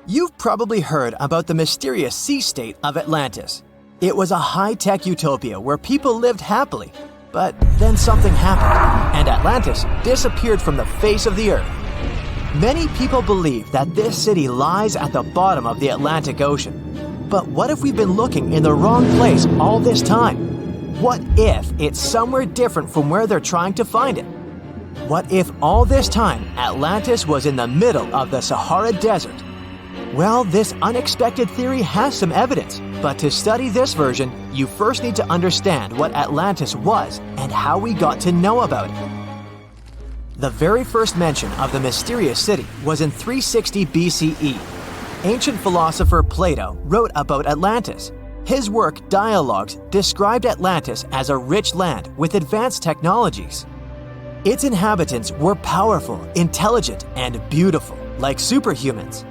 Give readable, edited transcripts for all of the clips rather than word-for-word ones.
You've probably heard about the mysterious sea state of Atlantis. It was a high-tech utopia where people lived happily, but then something happened, and Atlantis disappeared from the face of the earth. Many people believe that this city lies at the bottom of the Atlantic Ocean. But what if we've been looking in the wrong place all this time? What if it's somewhere different from where they're trying to find it? What if all this time Atlantis was in the middle of the Sahara Desert? Well, this unexpected theory has some evidence, but to study this version, you first need to understand what Atlantis was and how we got to know about it. The very first mention of the mysterious city was in 360 BCE. Ancient philosopher Plato wrote about Atlantis. His work, Dialogues, described Atlantis as a rich land with advanced technologies. Its inhabitants were powerful, intelligent, and beautiful, like superhumans.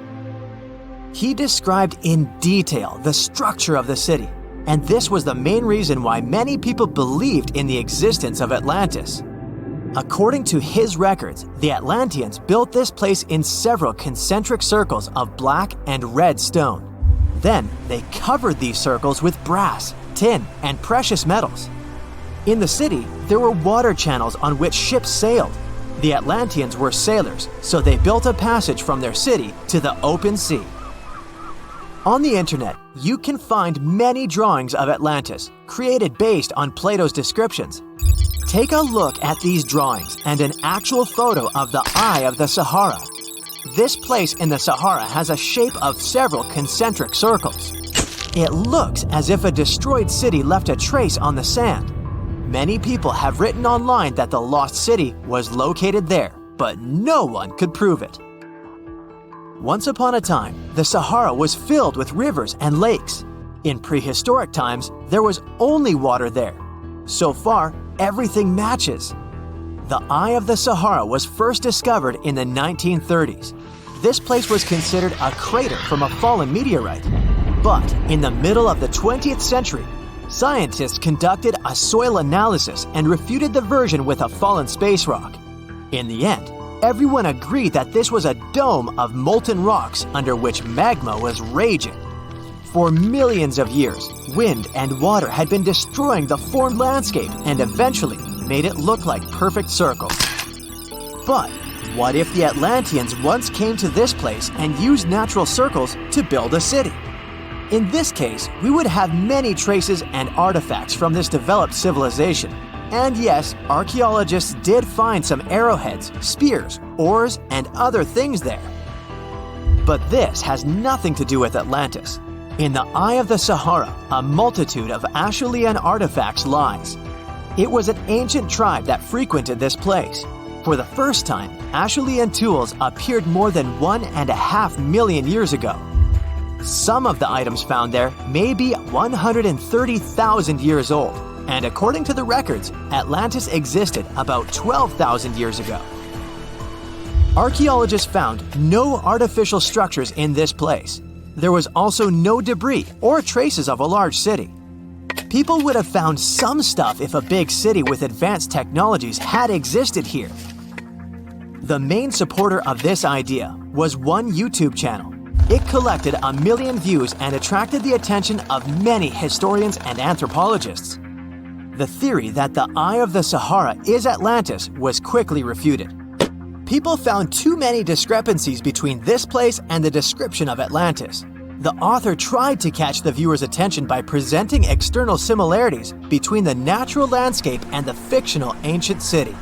He described in detail the structure of the city, and this was the main reason why many people believed in the existence of Atlantis. According to his records, the Atlanteans built this place in several concentric circles of black and red stone. Then they covered these circles with brass, tin, and precious metals. In the city, there were water channels on which ships sailed. The Atlanteans were sailors, so they built a passage from their city to the open sea. On the internet, you can find many drawings of Atlantis, created based on Plato's descriptions. Take a look at these drawings and an actual photo of the Eye of the Sahara. This place in the Sahara has a shape of several concentric circles. It looks as if a destroyed city left a trace on the sand. Many people have written online that the lost city was located there, but no one could prove it. Once upon a time, the Sahara was filled with rivers and lakes. In prehistoric times, there was only water there. So far, everything matches. The Eye of the Sahara was first discovered in the 1930s. This place was considered a crater from a fallen meteorite. But in the middle of the 20th century, scientists conducted a soil analysis and refuted the version with a fallen space rock. In the end, everyone agreed that this was a dome of molten rocks under which magma was raging. For millions of years, wind and water had been destroying the formed landscape and eventually made it look like perfect circles. But what if the Atlanteans once came to this place and used natural circles to build a city? In this case, we would have many traces and artifacts from this developed civilization. And yes, archaeologists did find some arrowheads, spears, oars, and other things there. But this has nothing to do with Atlantis. In the Eye of the Sahara, a multitude of Acheulean artifacts lies. It was an ancient tribe that frequented this place. For the first time, Acheulean tools appeared more than 1.5 million years ago. Some of the items found there may be 130,000 years old, and according to the records, Atlantis existed about 12,000 years ago. Archaeologists found no artificial structures in this place. There was also no debris or traces of a large city. People would have found some stuff if a big city with advanced technologies had existed here. The main supporter of this idea was one YouTube channel. It collected 1 million views and attracted the attention of many historians and anthropologists. The theory that the Eye of the Sahara is Atlantis was quickly refuted. People found too many discrepancies between this place and the description of Atlantis. The author tried to catch the viewer's attention by presenting external similarities between the natural landscape and the fictional ancient city.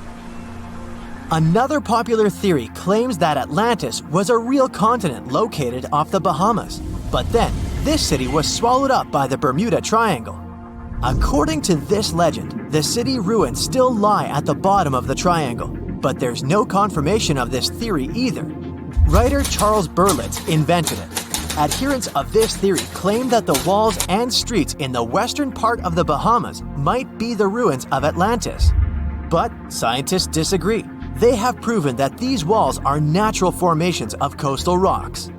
Another popular theory claims that Atlantis was a real continent located off the Bahamas, but then this city was swallowed up by the Bermuda Triangle. According to this legend, the city ruins still lie at the bottom of the triangle, but there's no confirmation of this theory either. Writer Charles Berlitz invented it. Adherents of this theory claim that the walls and streets in the western part of the Bahamas might be the ruins of Atlantis. But scientists disagree. They have proven that these walls are natural formations of coastal rocks.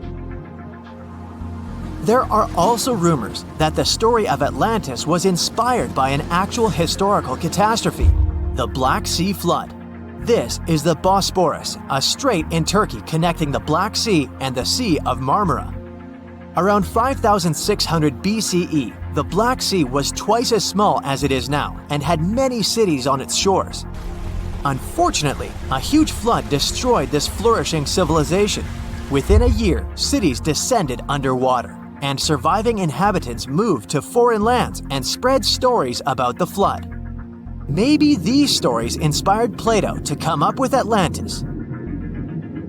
There are also rumors that the story of Atlantis was inspired by an actual historical catastrophe, the Black Sea Flood. This is the Bosporus, a strait in Turkey connecting the Black Sea and the Sea of Marmara. Around 5600 BCE, the Black Sea was twice as small as it is now and had many cities on its shores. Unfortunately, a huge flood destroyed this flourishing civilization. Within a year, cities descended underwater, and surviving inhabitants moved to foreign lands and spread stories about the flood. Maybe these stories inspired Plato to come up with Atlantis.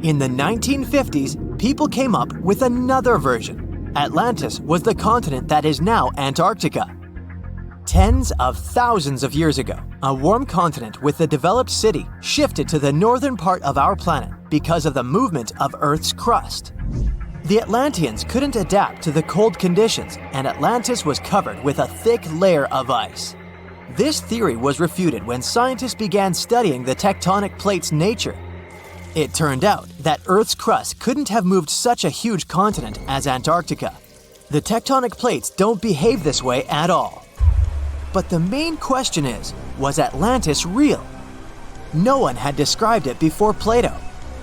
In the 1950s, people came up with another version. Atlantis was the continent that is now Antarctica. Tens of thousands of years ago, a warm continent with a developed city shifted to the northern part of our planet because of the movement of Earth's crust. The Atlanteans couldn't adapt to the cold conditions, and Atlantis was covered with a thick layer of ice. This theory was refuted when scientists began studying the tectonic plate's nature. It turned out that Earth's crust couldn't have moved such a huge continent as Antarctica. The tectonic plates don't behave this way at all. But the main question is, was Atlantis real? No one had described it before Plato.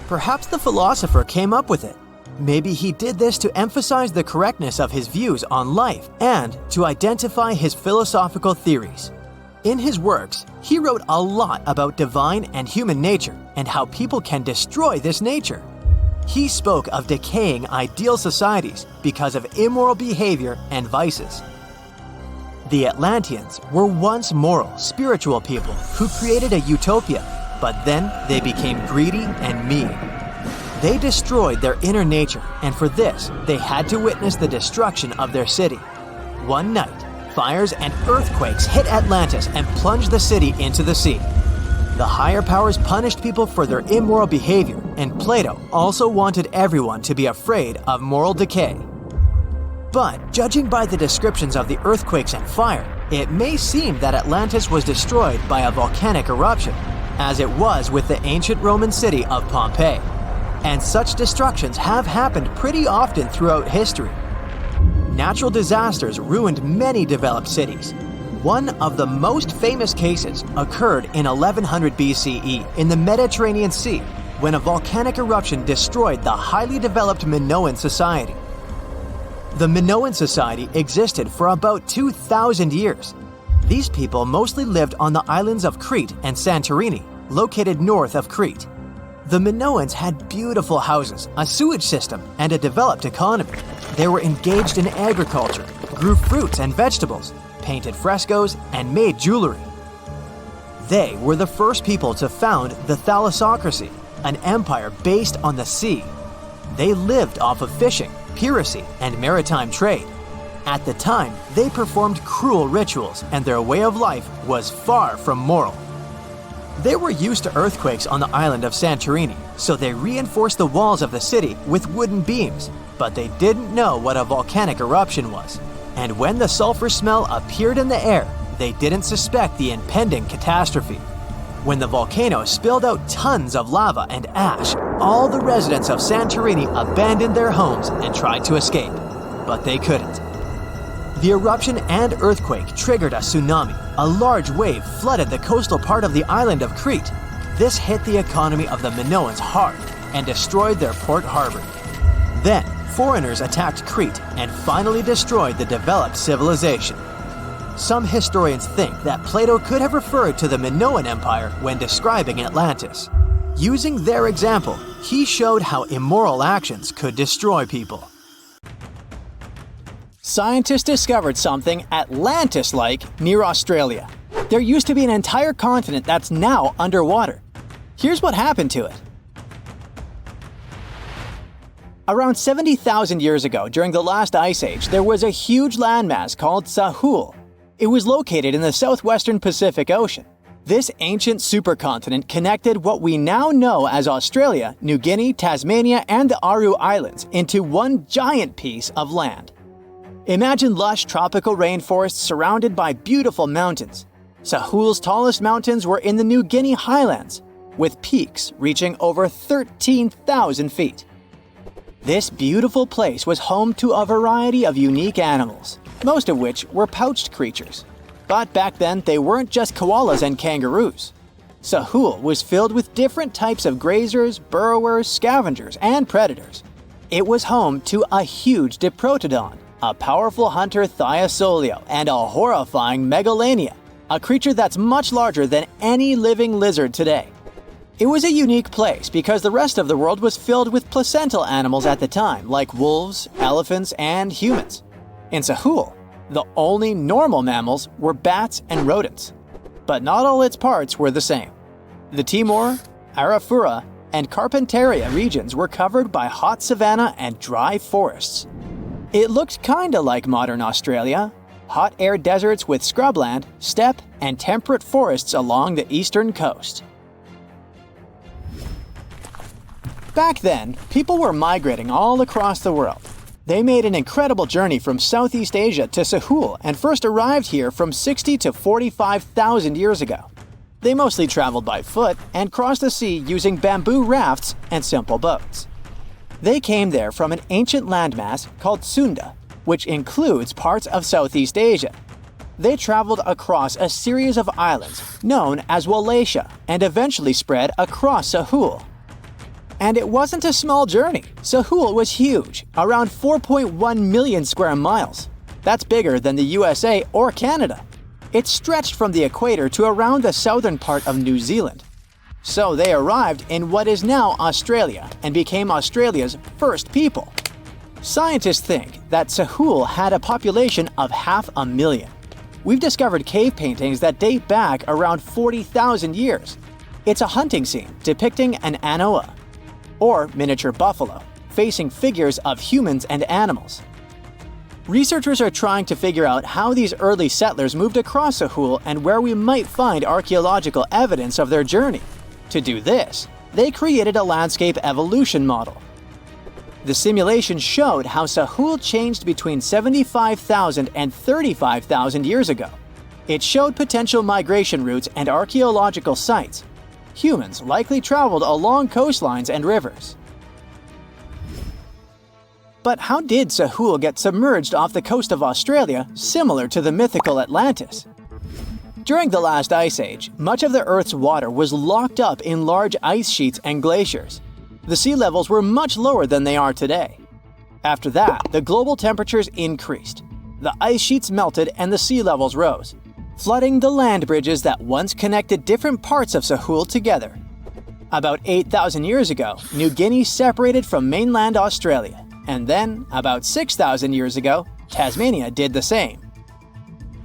Perhaps the philosopher came up with it. Maybe he did this to emphasize the correctness of his views on life and to identify his philosophical theories. In his works, he wrote a lot about divine and human nature and how people can destroy this nature. He spoke of decaying ideal societies because of immoral behavior and vices. The Atlanteans were once moral, spiritual people who created a utopia, but then they became greedy and mean. They destroyed their inner nature, and for this, they had to witness the destruction of their city. One night, fires and earthquakes hit Atlantis and plunged the city into the sea. The higher powers punished people for their immoral behavior, and Plato also wanted everyone to be afraid of moral decay. But judging by the descriptions of the earthquakes and fire, it may seem that Atlantis was destroyed by a volcanic eruption, as it was with the ancient Roman city of Pompeii. And such destructions have happened pretty often throughout history. Natural disasters ruined many developed cities. One of the most famous cases occurred in 1100 BCE in the Mediterranean Sea, when a volcanic eruption destroyed the highly developed Minoan society. The Minoan society existed for about 2,000 years. These people mostly lived on the islands of Crete and Santorini, located north of Crete. The Minoans had beautiful houses, a sewage system, and a developed economy. They were engaged in agriculture, grew fruits and vegetables, painted frescoes, and made jewelry. They were the first people to found the thalassocracy, an empire based on the sea. They lived off of fishing, piracy, and maritime trade. At the time, they performed cruel rituals, and their way of life was far from moral. They were used to earthquakes on the island of Santorini, so they reinforced the walls of the city with wooden beams, but they didn't know what a volcanic eruption was. And when the sulfur smell appeared in the air, they didn't suspect the impending catastrophe. When the volcano spilled out tons of lava and ash, all the residents of Santorini abandoned their homes and tried to escape, but they couldn't. The eruption and earthquake triggered a tsunami. A large wave flooded the coastal part of the island of Crete. This hit the economy of the Minoans hard and destroyed their port harbor. Then, foreigners attacked Crete and finally destroyed the developed civilization. Some historians think that Plato could have referred to the Minoan Empire when describing Atlantis. Using their example, he showed how immoral actions could destroy people. Scientists discovered something Atlantis-like near Australia. There used to be an entire continent that's now underwater. Here's what happened to it. Around 70,000 years ago, during the last ice age, there was a huge landmass called Sahul. It was located in the southwestern Pacific Ocean. This ancient supercontinent connected what we now know as Australia, New Guinea, Tasmania, and the Aru Islands into one giant piece of land. Imagine lush tropical rainforests surrounded by beautiful mountains. Sahul's tallest mountains were in the New Guinea highlands, with peaks reaching over 13,000 feet. This beautiful place was home to a variety of unique animals, most of which were pouched creatures. But back then, they weren't just koalas and kangaroos. Sahul was filled with different types of grazers, burrowers, scavengers, and predators. It was home to a huge diprotodon, a powerful hunter Thiosolio, and a horrifying Megalania, a creature that's much larger than any living lizard today. It was a unique place because the rest of the world was filled with placental animals at the time, like wolves, elephants, and humans. In Sahul, the only normal mammals were bats and rodents. But not all its parts were the same. The Timor, Arafura, and Carpentaria regions were covered by hot savanna and dry forests. It looked kinda like modern Australia, hot air deserts with scrubland, steppe, and temperate forests along the eastern coast. Back then, people were migrating all across the world. They made an incredible journey from Southeast Asia to Sahul and first arrived here from 60 to 45,000 years ago. They mostly traveled by foot and crossed the sea using bamboo rafts and simple boats. They came there from an ancient landmass called Sunda, which includes parts of Southeast Asia. They traveled across a series of islands known as Wallachia and eventually spread across Sahul. And it wasn't a small journey. Sahul was huge, around 4.1 million square miles. That's bigger than the USA or Canada. It stretched from the equator to around the southern part of New Zealand. So they arrived in what is now Australia and became Australia's first people. Scientists think that Sahul had a population of 500,000. We've discovered cave paintings that date back around 40,000 years. It's a hunting scene depicting an anoa, or miniature buffalo, facing figures of humans and animals. Researchers are trying to figure out how these early settlers moved across Sahul and where we might find archaeological evidence of their journey. To do this, they created a landscape evolution model. The simulation showed how Sahul changed between 75,000 and 35,000 years ago. It showed potential migration routes and archaeological sites. Humans likely traveled along coastlines and rivers. But how did Sahul get submerged off the coast of Australia, similar to the mythical Atlantis? During the last ice age, much of the Earth's water was locked up in large ice sheets and glaciers. The sea levels were much lower than they are today. After that, the global temperatures increased. The ice sheets melted and the sea levels rose, flooding the land bridges that once connected different parts of Sahul together. About 8,000 years ago, New Guinea separated from mainland Australia. And then, about 6,000 years ago, Tasmania did the same.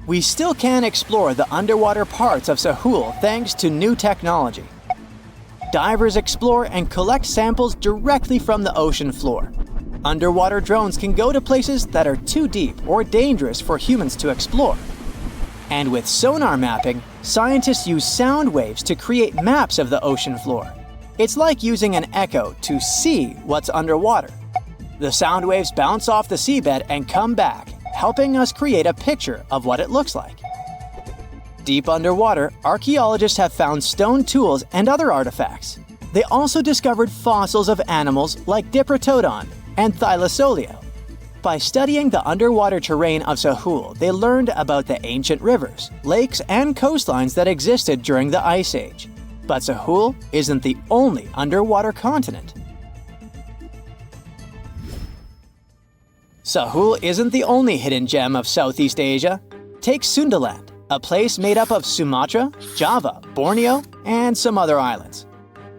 We still can explore the underwater parts of Sahul thanks to new technology. Divers explore and collect samples directly from the ocean floor. Underwater drones can go to places that are too deep or dangerous for humans to explore. And with sonar mapping, scientists use sound waves to create maps of the ocean floor. It's like using an echo to see what's underwater. The sound waves bounce off the seabed and come back, helping us create a picture of what it looks like. Deep underwater, archaeologists have found stone tools and other artifacts. They also discovered fossils of animals like Diprotodon and Thylasolio. By studying the underwater terrain of Sahul, they learned about the ancient rivers, lakes, and coastlines that existed during the Ice Age. But Sahul isn't the only underwater continent. Sahul isn't the only hidden gem of Southeast Asia. Take Sundaland, a place made up of Sumatra, Java, Borneo, and some other islands.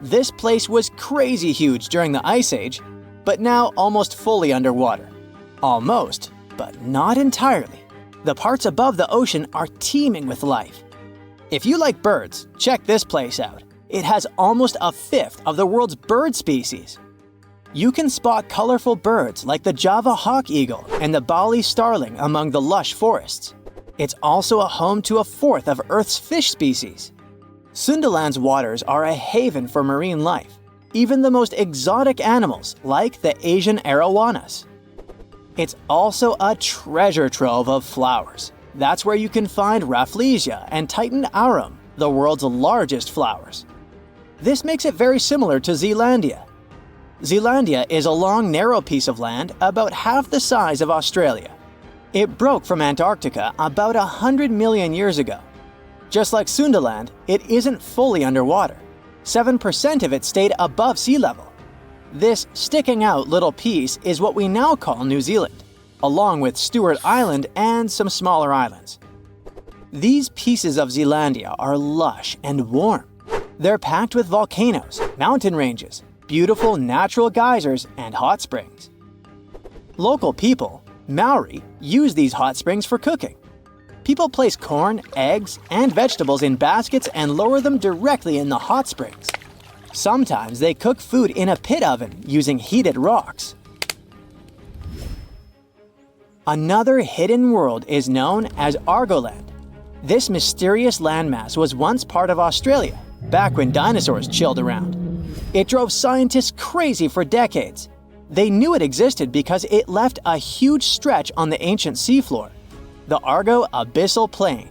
This place was crazy huge during the Ice Age, but now almost fully underwater. Almost, but not entirely. The parts above the ocean are teeming with life. If you like birds, check this place out. It has almost a fifth of the world's bird species. You can spot colorful birds like the Java hawk eagle and the Bali starling among the lush forests. It's also a home to a fourth of Earth's fish species. Sundaland's waters are a haven for marine life, even the most exotic animals like the Asian arowanas. It's also a treasure trove of flowers. That's where you can find Rafflesia and Titan arum, the world's largest flowers. This makes it very similar to Zealandia. Zealandia is a long, narrow piece of land about half the size of Australia. It broke from Antarctica about 100 million years ago. Just like Sundaland, it isn't fully underwater. 7% of it stayed above sea level. This sticking out little piece is what we now call New Zealand, along with Stewart Island and some smaller islands. These pieces of Zealandia are lush and warm. They're packed with volcanoes, mountain ranges, beautiful natural geysers, and hot springs. Local people, Maori, use these hot springs for cooking. People place corn, eggs, and vegetables in baskets and lower them directly in the hot springs. Sometimes they cook food in a pit oven using heated rocks. Another hidden world is known as Argoland. This mysterious landmass was once part of Australia, back when dinosaurs chilled around. It drove scientists crazy for decades. They knew it existed because it left a huge stretch on the ancient seafloor, the Argo Abyssal Plain.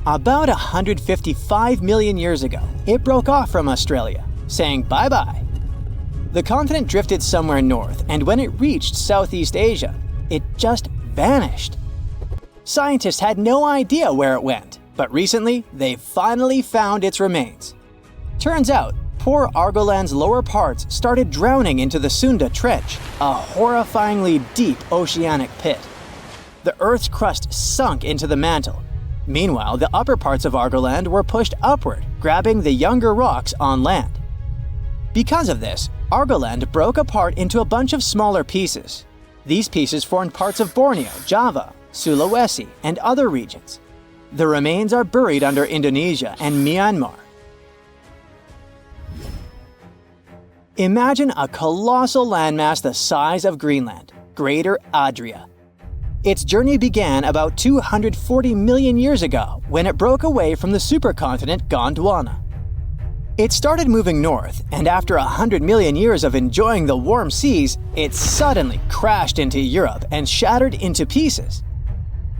About 155 million years ago, it broke off from Australia, saying bye-bye. The continent drifted somewhere north, and when it reached Southeast Asia, it just vanished. Scientists had no idea where it went, but recently they finally found its remains. Turns out, poor Argoland's lower parts started drowning into the Sunda Trench, a horrifyingly deep oceanic pit. The Earth's crust sunk into the mantle. Meanwhile, the upper parts of Argoland were pushed upward, grabbing the younger rocks on land. Because of this, Argoland broke apart into a bunch of smaller pieces. These pieces formed parts of Borneo, Java, Sulawesi, and other regions. The remains are buried under Indonesia and Myanmar. Imagine a colossal landmass the size of Greenland, Greater Adria. Its journey began about 240 million years ago when it broke away from the supercontinent Gondwana. It started moving north, and after 100 million years of enjoying the warm seas, it suddenly crashed into Europe and shattered into pieces.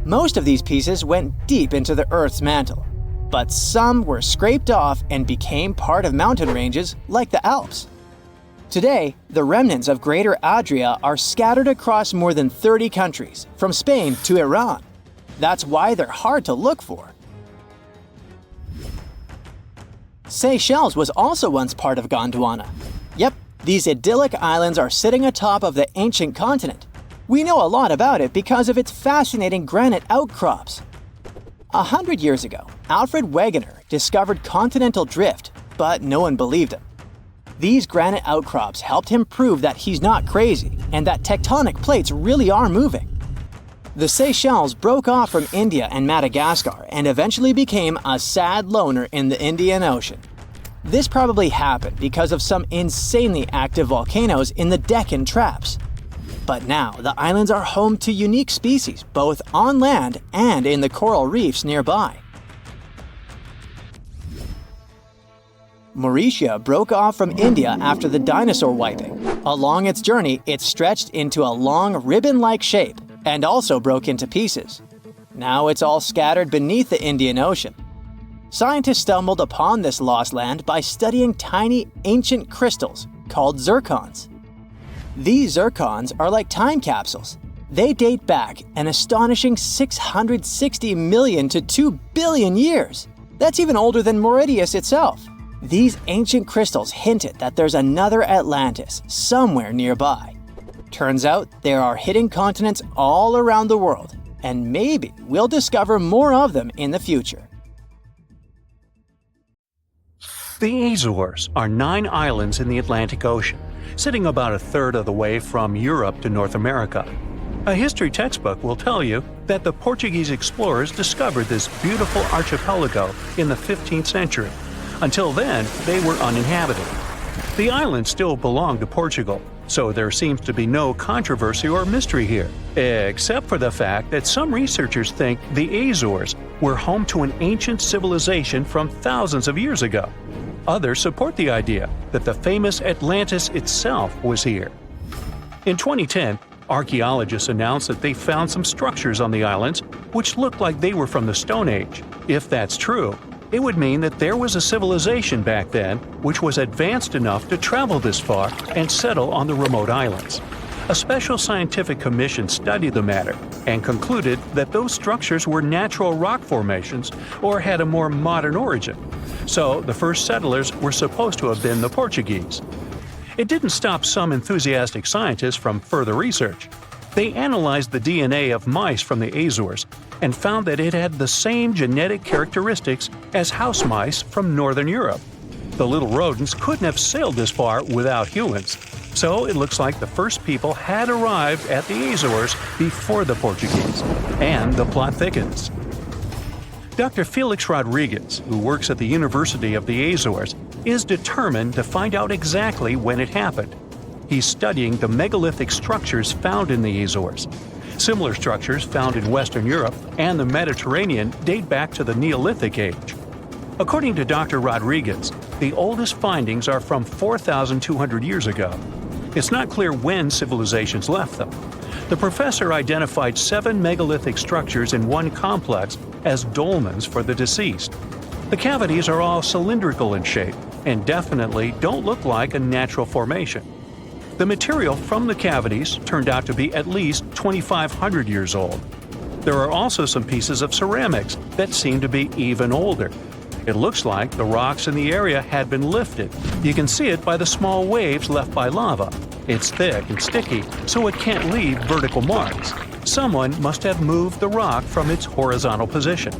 Most of these pieces went deep into the Earth's mantle, but some were scraped off and became part of mountain ranges like the Alps. Today, the remnants of Greater Adria are scattered across more than 30 countries, from Spain to Iran. That's why they're hard to look for. Seychelles was also once part of Gondwana. Yep, these idyllic islands are sitting atop of the ancient continent. We know a lot about it because of its fascinating granite outcrops. 100 years ago, Alfred Wegener discovered continental drift, but no one believed him. These granite outcrops helped him prove that he's not crazy and that tectonic plates really are moving. The Seychelles broke off from India and Madagascar and eventually became a sad loner in the Indian Ocean. This probably happened because of some insanely active volcanoes in the Deccan Traps. But now, the islands are home to unique species both on land and in the coral reefs nearby. Mauritius broke off from India after the dinosaur wiping. Along its journey, it stretched into a long ribbon-like shape and also broke into pieces. Now it's all scattered beneath the Indian Ocean. Scientists stumbled upon this lost land by studying tiny ancient crystals called zircons. These zircons are like time capsules. They date back an astonishing 660 million to 2 billion years. That's even older than Mauritius itself. These ancient crystals hinted that there's another Atlantis somewhere nearby. Turns out there are hidden continents all around the world, and maybe we'll discover more of them in the future. The Azores are 9 islands in the Atlantic Ocean, sitting about a third of the way from Europe to North America. A history textbook will tell you that the Portuguese explorers discovered this beautiful archipelago in the 15th century. Until then, they were uninhabited. The islands still belong to Portugal, so there seems to be no controversy or mystery here, except for the fact that some researchers think the Azores were home to an ancient civilization from thousands of years ago. Others support the idea that the famous Atlantis itself was here. In 2010, archaeologists announced that they found some structures on the islands which looked like they were from the Stone Age. If that's true, it would mean that there was a civilization back then which was advanced enough to travel this far and settle on the remote islands. A special scientific commission studied the matter and concluded that those structures were natural rock formations or had a more modern origin. So the first settlers were supposed to have been the Portuguese. It didn't stop some enthusiastic scientists from further research. They analyzed the DNA of mice from the Azores and found that it had the same genetic characteristics as house mice from northern Europe. The little rodents couldn't have sailed this far without humans, so it looks like the first people had arrived at the Azores before the Portuguese, and the plot thickens. Dr. Felix Rodriguez, who works at the University of the Azores, is determined to find out exactly when it happened. He's studying the megalithic structures found in the Azores. Similar structures found in Western Europe and the Mediterranean date back to the Neolithic age. According to Dr. Rodriguez, the oldest findings are from 4,200 years ago. It's not clear when civilizations left them. The professor identified 7 megalithic structures in one complex as dolmens for the deceased. The cavities are all cylindrical in shape and definitely don't look like a natural formation. The material from the cavities turned out to be at least 2,500 years old. There are also some pieces of ceramics that seem to be even older. It looks like the rocks in the area had been lifted. You can see it by the small waves left by lava. It's thick and sticky, so it can't leave vertical marks. Someone must have moved the rock from its horizontal position.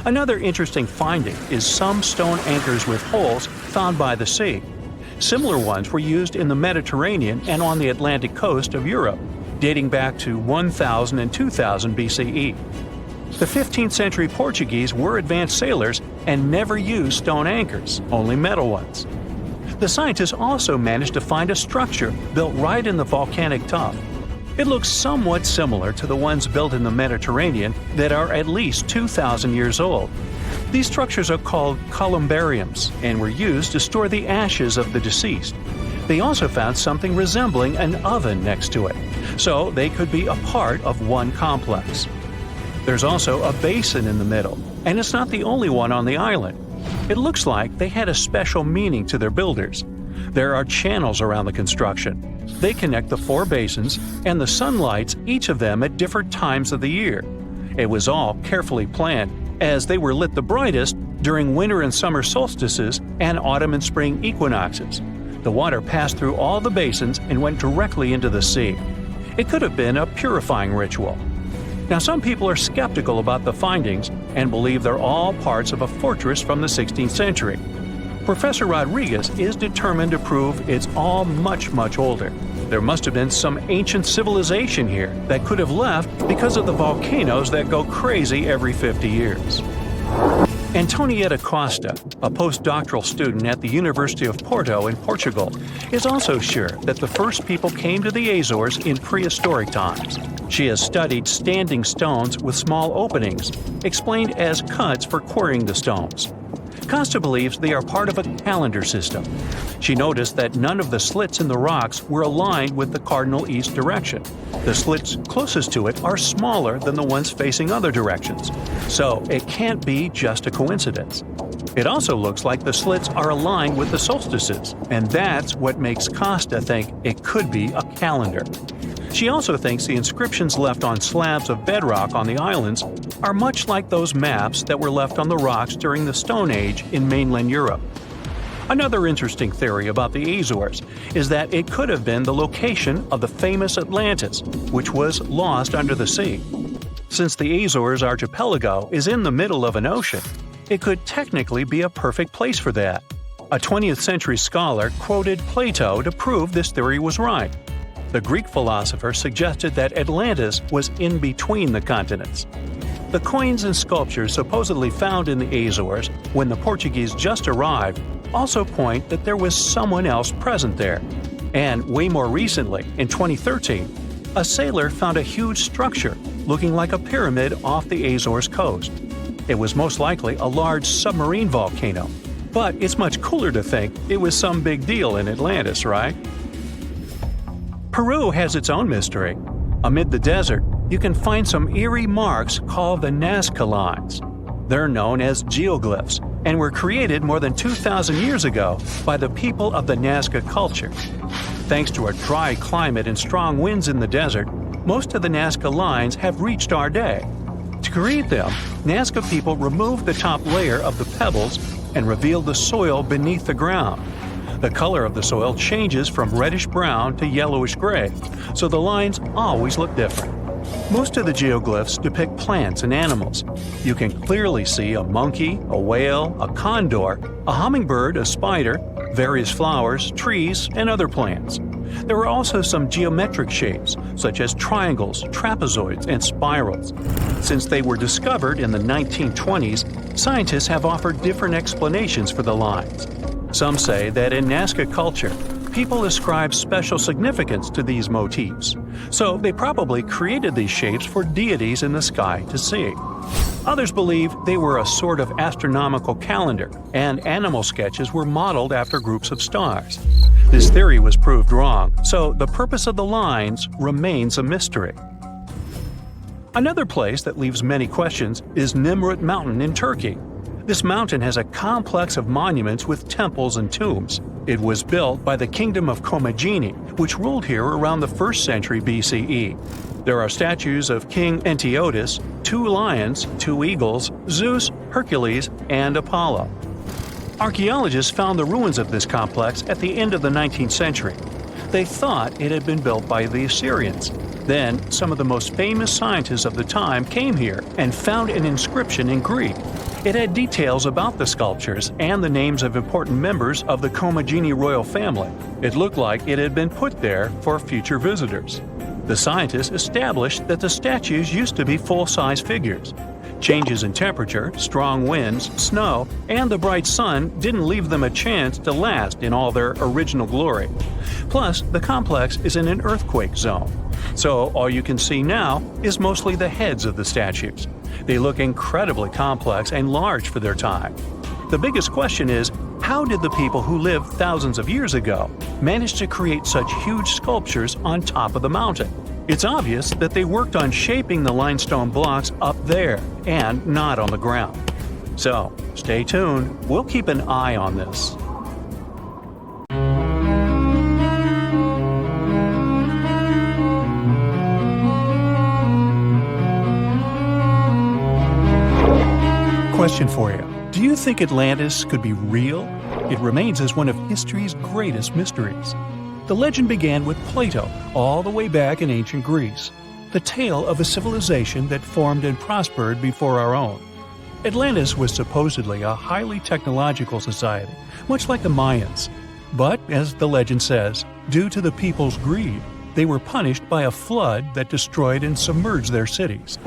Another interesting finding is some stone anchors with holes found by the sea. Similar ones were used in the Mediterranean and on the Atlantic coast of Europe, dating back to 1000 and 2000 BCE. The 15th century Portuguese were advanced sailors and never used stone anchors, only metal ones. The scientists also managed to find a structure built right in the volcanic tuff. It looks somewhat similar to the ones built in the Mediterranean that are at least 2,000 years old. These structures are called columbariums and were used to store the ashes of the deceased. They also found something resembling an oven next to it, so they could be a part of one complex. There's also a basin in the middle, and it's not the only one on the island. It looks like they had a special meaning to their builders. There are channels around the construction. They connect the 4 basins and the sunlights, each of them at different times of the year. It was all carefully planned, as they were lit the brightest during winter and summer solstices and autumn and spring equinoxes. The water passed through all the basins and went directly into the sea. It could have been a purifying ritual. Now, some people are skeptical about the findings and believe they're all parts of a fortress from the 16th century. Professor Rodriguez is determined to prove it's all much, much older. There must have been some ancient civilization here that could have left because of the volcanoes that go crazy every 50 years. Antonietta Costa, a postdoctoral student at the University of Porto in Portugal, is also sure that the first people came to the Azores in prehistoric times. She has studied standing stones with small openings, explained as cuts for quarrying the stones. Costa believes they are part of a calendar system. She noticed that none of the slits in the rocks were aligned with the cardinal east direction. The slits closest to it are smaller than the ones facing other directions, so it can't be just a coincidence. It also looks like the slits are aligned with the solstices, and that's what makes Costa think it could be a calendar. She also thinks the inscriptions left on slabs of bedrock on the islands are much like those maps that were left on the rocks during the Stone Age in mainland Europe. Another interesting theory about the Azores is that it could have been the location of the famous Atlantis, which was lost under the sea. Since the Azores archipelago is in the middle of an ocean, it could technically be a perfect place for that. A 20th century scholar quoted Plato to prove this theory was right. The Greek philosopher suggested that Atlantis was in between the continents. The coins and sculptures supposedly found in the Azores when the Portuguese just arrived also point that there was someone else present there. And way more recently, in 2013, a sailor found a huge structure looking like a pyramid off the Azores coast. It was most likely a large submarine volcano, but it's much cooler to think it was some big deal in Atlantis, right? Peru has its own mystery. Amid the desert, you can find some eerie marks called the Nazca lines. They're known as geoglyphs and were created more than 2,000 years ago by the people of the Nazca culture. Thanks to a dry climate and strong winds in the desert, most of the Nazca lines have reached our day. To create them, Nazca people removed the top layer of the pebbles and revealed the soil beneath the ground. The color of the soil changes from reddish-brown to yellowish-gray, so the lines always look different. Most of the geoglyphs depict plants and animals. You can clearly see a monkey, a whale, a condor, a hummingbird, a spider, various flowers, trees, and other plants. There are also some geometric shapes, such as triangles, trapezoids, and spirals. Since they were discovered in the 1920s, scientists have offered different explanations for the lines. Some say that in Nazca culture, people ascribe special significance to these motifs, so they probably created these shapes for deities in the sky to see. Others believe they were a sort of astronomical calendar, and animal sketches were modeled after groups of stars. This theory was proved wrong, so the purpose of the lines remains a mystery. Another place that leaves many questions is Nemrut Mountain in Turkey. This mountain has a complex of monuments with temples and tombs. It was built by the Kingdom of Commagene, which ruled here around the 1st century BCE. There are statues of King Antiochus, 2 lions, 2 eagles, Zeus, Hercules, and Apollo. Archaeologists found the ruins of this complex at the end of the 19th century. They thought it had been built by the Assyrians. Then, some of the most famous scientists of the time came here and found an inscription in Greek. It had details about the sculptures and the names of important members of the Commagene royal family. It looked like it had been put there for future visitors. The scientists established that the statues used to be full-size figures. Changes in temperature, strong winds, snow, and the bright sun didn't leave them a chance to last in all their original glory. Plus, the complex is in an earthquake zone, so all you can see now is mostly the heads of the statues. They look incredibly complex and large for their time. The biggest question is, how did the people who lived thousands of years ago manage to create such huge sculptures on top of the mountain? It's obvious that they worked on shaping the limestone blocks up there and not on the ground. So, stay tuned. We'll keep an eye on this. Question for you. Do you think Atlantis could be real? It remains as one of history's greatest mysteries. The legend began with Plato, all the way back in ancient Greece. The tale of a civilization that formed and prospered before our own. Atlantis was supposedly a highly technological society, much like the Mayans. But, as the legend says, due to the people's greed, they were punished by a flood that destroyed and submerged their cities.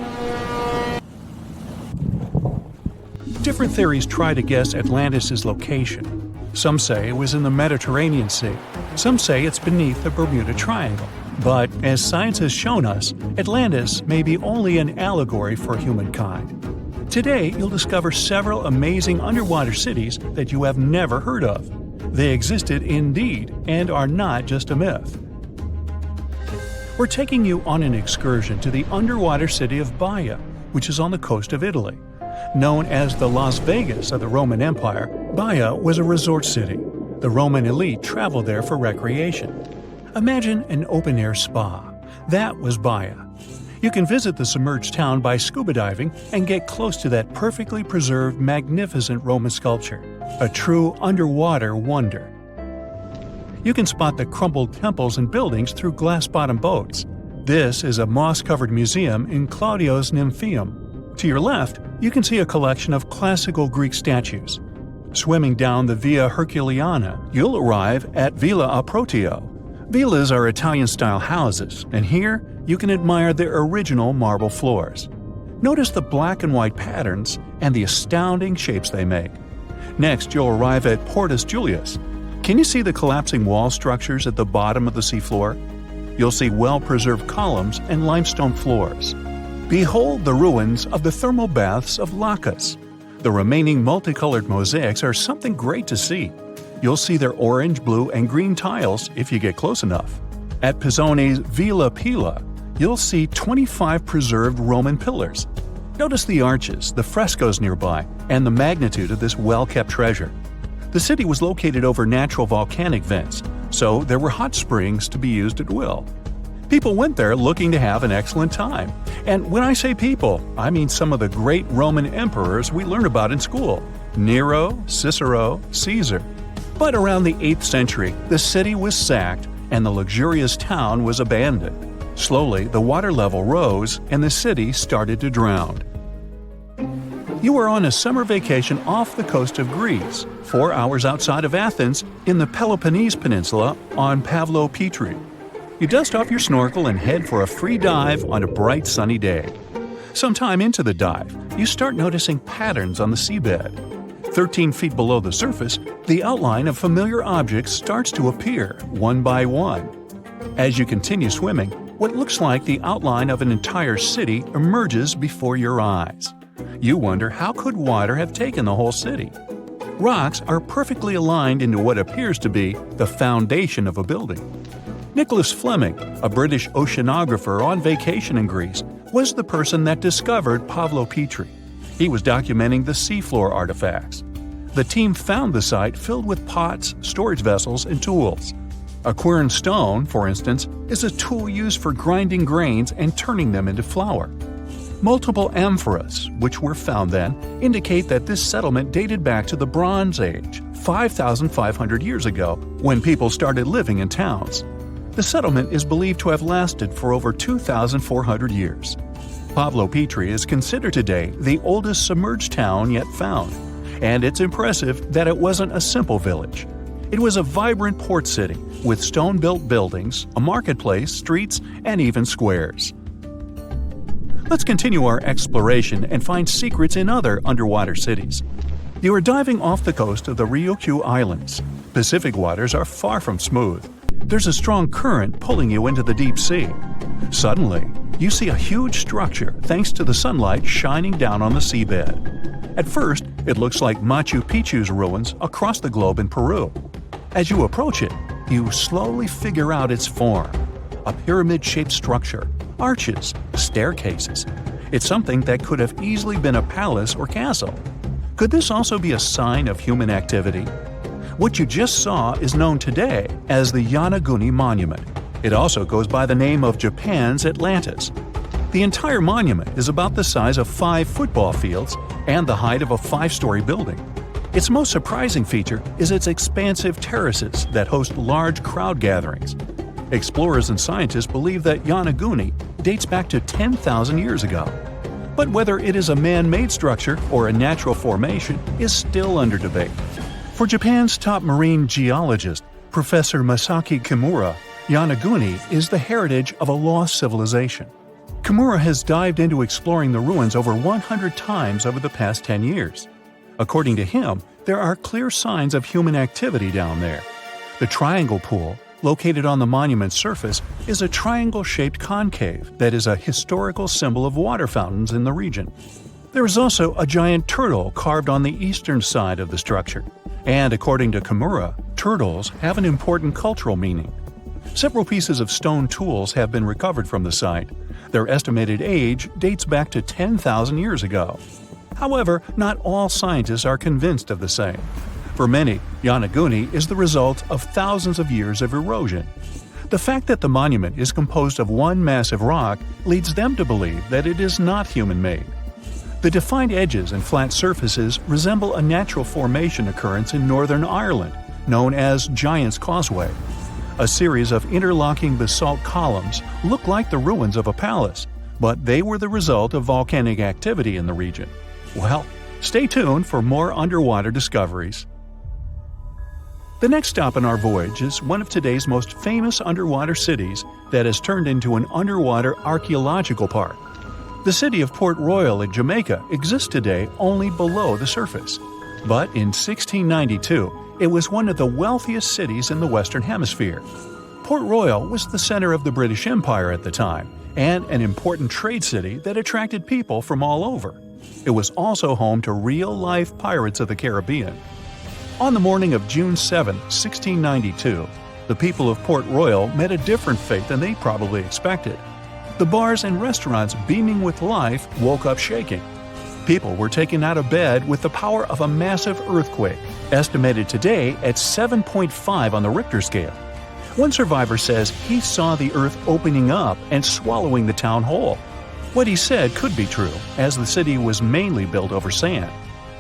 Different theories try to guess Atlantis' location. Some say it was in the Mediterranean Sea. Some say it's beneath the Bermuda Triangle. But, as science has shown us, Atlantis may be only an allegory for humankind. Today, you'll discover several amazing underwater cities that you have never heard of. They existed indeed and are not just a myth. We're taking you on an excursion to the underwater city of Baia, which is on the coast of Italy. Known as the Las Vegas of the Roman Empire, Baia was a resort city. The Roman elite traveled there for recreation. Imagine an open-air spa. That was Baia. You can visit the submerged town by scuba diving and get close to that perfectly preserved, magnificent Roman sculpture, a true underwater wonder. You can spot the crumbled temples and buildings through glass-bottom boats. This is a moss-covered museum in Claudio's Nymphaeum. To your left, you can see a collection of classical Greek statues. Swimming down the Via Herculeana, you'll arrive at Villa Aprotio. Villas are Italian-style houses, and here you can admire the original marble floors. Notice the black and white patterns and the astounding shapes they make. Next, you'll arrive at Portus Julius. Can you see the collapsing wall structures at the bottom of the seafloor? You'll see well-preserved columns and limestone floors. Behold the ruins of the thermal baths of Lacus. The remaining multicolored mosaics are something great to see. You'll see their orange, blue, and green tiles if you get close enough. At Pisoni's Villa Pila, you'll see 25 preserved Roman pillars. Notice the arches, the frescoes nearby, and the magnitude of this well-kept treasure. The city was located over natural volcanic vents, so there were hot springs to be used at will. People went there looking to have an excellent time. And when I say people, I mean some of the great Roman emperors we learn about in school: Nero, Cicero, Caesar. But around the 8th century, the city was sacked and the luxurious town was abandoned. Slowly, the water level rose and the city started to drown. You are on a summer vacation off the coast of Greece, 4 hours outside of Athens, in the Peloponnese Peninsula on Pavlopetri. You dust off your snorkel and head for a free dive on a bright sunny day. Sometime into the dive, you start noticing patterns on the seabed. 13 feet below the surface, the outline of familiar objects starts to appear, one by one. As you continue swimming, what looks like the outline of an entire city emerges before your eyes. You wonder, how could water have taken the whole city? Rocks are perfectly aligned into what appears to be the foundation of a building. Nicholas Fleming, a British oceanographer on vacation in Greece, was the person that discovered Pavlopetri. He was documenting the seafloor artifacts. The team found the site filled with pots, storage vessels, and tools. A quern stone, for instance, is a tool used for grinding grains and turning them into flour. Multiple amphoras, which were found then, indicate that this settlement dated back to the Bronze Age, 5,500 years ago, when people started living in towns. The settlement is believed to have lasted for over 2,400 years. Pavlopetri is considered today the oldest submerged town yet found, and it's impressive that it wasn't a simple village. It was a vibrant port city with stone-built buildings, a marketplace, streets, and even squares. Let's continue our exploration and find secrets in other underwater cities. You are diving off the coast of the Ryukyu Islands. Pacific waters are far from smooth. There's a strong current pulling you into the deep sea. Suddenly, you see a huge structure thanks to the sunlight shining down on the seabed. At first, it looks like Machu Picchu's ruins across the globe in Peru. As you approach it, you slowly figure out its form. A pyramid-shaped structure, arches, staircases. It's something that could have easily been a palace or castle. Could this also be a sign of human activity? What you just saw is known today as the Yanaguni Monument. It also goes by the name of Japan's Atlantis. The entire monument is about the size of 5 football fields and the height of a 5-story building. Its most surprising feature is its expansive terraces that host large crowd gatherings. Explorers and scientists believe that Yanaguni dates back to 10,000 years ago. But whether it is a man-made structure or a natural formation is still under debate. For Japan's top marine geologist, Professor Masaki Kimura, Yanaguni is the heritage of a lost civilization. Kimura has dived into exploring the ruins over 100 times over the past 10 years. According to him, there are clear signs of human activity down there. The Triangle Pool, located on the monument's surface, is a triangle-shaped concave that is a historical symbol of water fountains in the region. There is also a giant turtle carved on the eastern side of the structure. And according to Kimura, turtles have an important cultural meaning. Several pieces of stone tools have been recovered from the site. Their estimated age dates back to 10,000 years ago. However, not all scientists are convinced of the same. For many, Yanaguni is the result of thousands of years of erosion. The fact that the monument is composed of one massive rock leads them to believe that it is not human-made. The defined edges and flat surfaces resemble a natural formation occurrence in Northern Ireland, known as Giant's Causeway. A series of interlocking basalt columns look like the ruins of a palace, but they were the result of volcanic activity in the region. Well, stay tuned for more underwater discoveries. The next stop on our voyage is one of today's most famous underwater cities that has turned into an underwater archaeological park. The city of Port Royal in Jamaica exists today only below the surface. But in 1692, it was one of the wealthiest cities in the Western Hemisphere. Port Royal was the center of the British Empire at the time, and an important trade city that attracted people from all over. It was also home to real-life pirates of the Caribbean. On the morning of June 7, 1692, the people of Port Royal met a different fate than they probably expected. The bars and restaurants beaming with life woke up shaking. People were taken out of bed with the power of a massive earthquake, estimated today at 7.5 on the Richter scale. One survivor says he saw the earth opening up and swallowing the town whole. What he said could be true, as the city was mainly built over sand.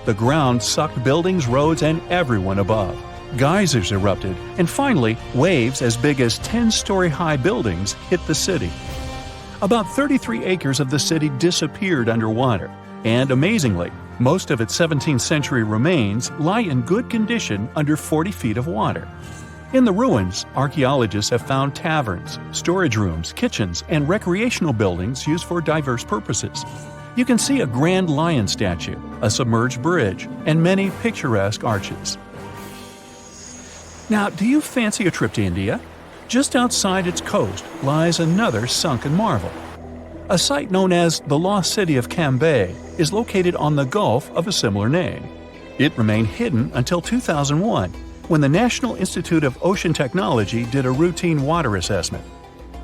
The ground sucked buildings, roads, and everyone above. geysers erupted, and finally, waves as big as 10-story-high buildings hit the city. About 33 acres of the city disappeared underwater, and amazingly, most of its 17th century remains lie in good condition under 40 feet of water. In the ruins, archaeologists have found taverns, storage rooms, kitchens, and recreational buildings used for diverse purposes. You can see a grand lion statue, a submerged bridge, and many picturesque arches. Now, do you fancy a trip to India? Just outside its coast lies another sunken marvel. A site known as the Lost City of Cambay is located on the Gulf of a similar name. It remained hidden until 2001, when the National Institute of Ocean Technology did a routine water assessment.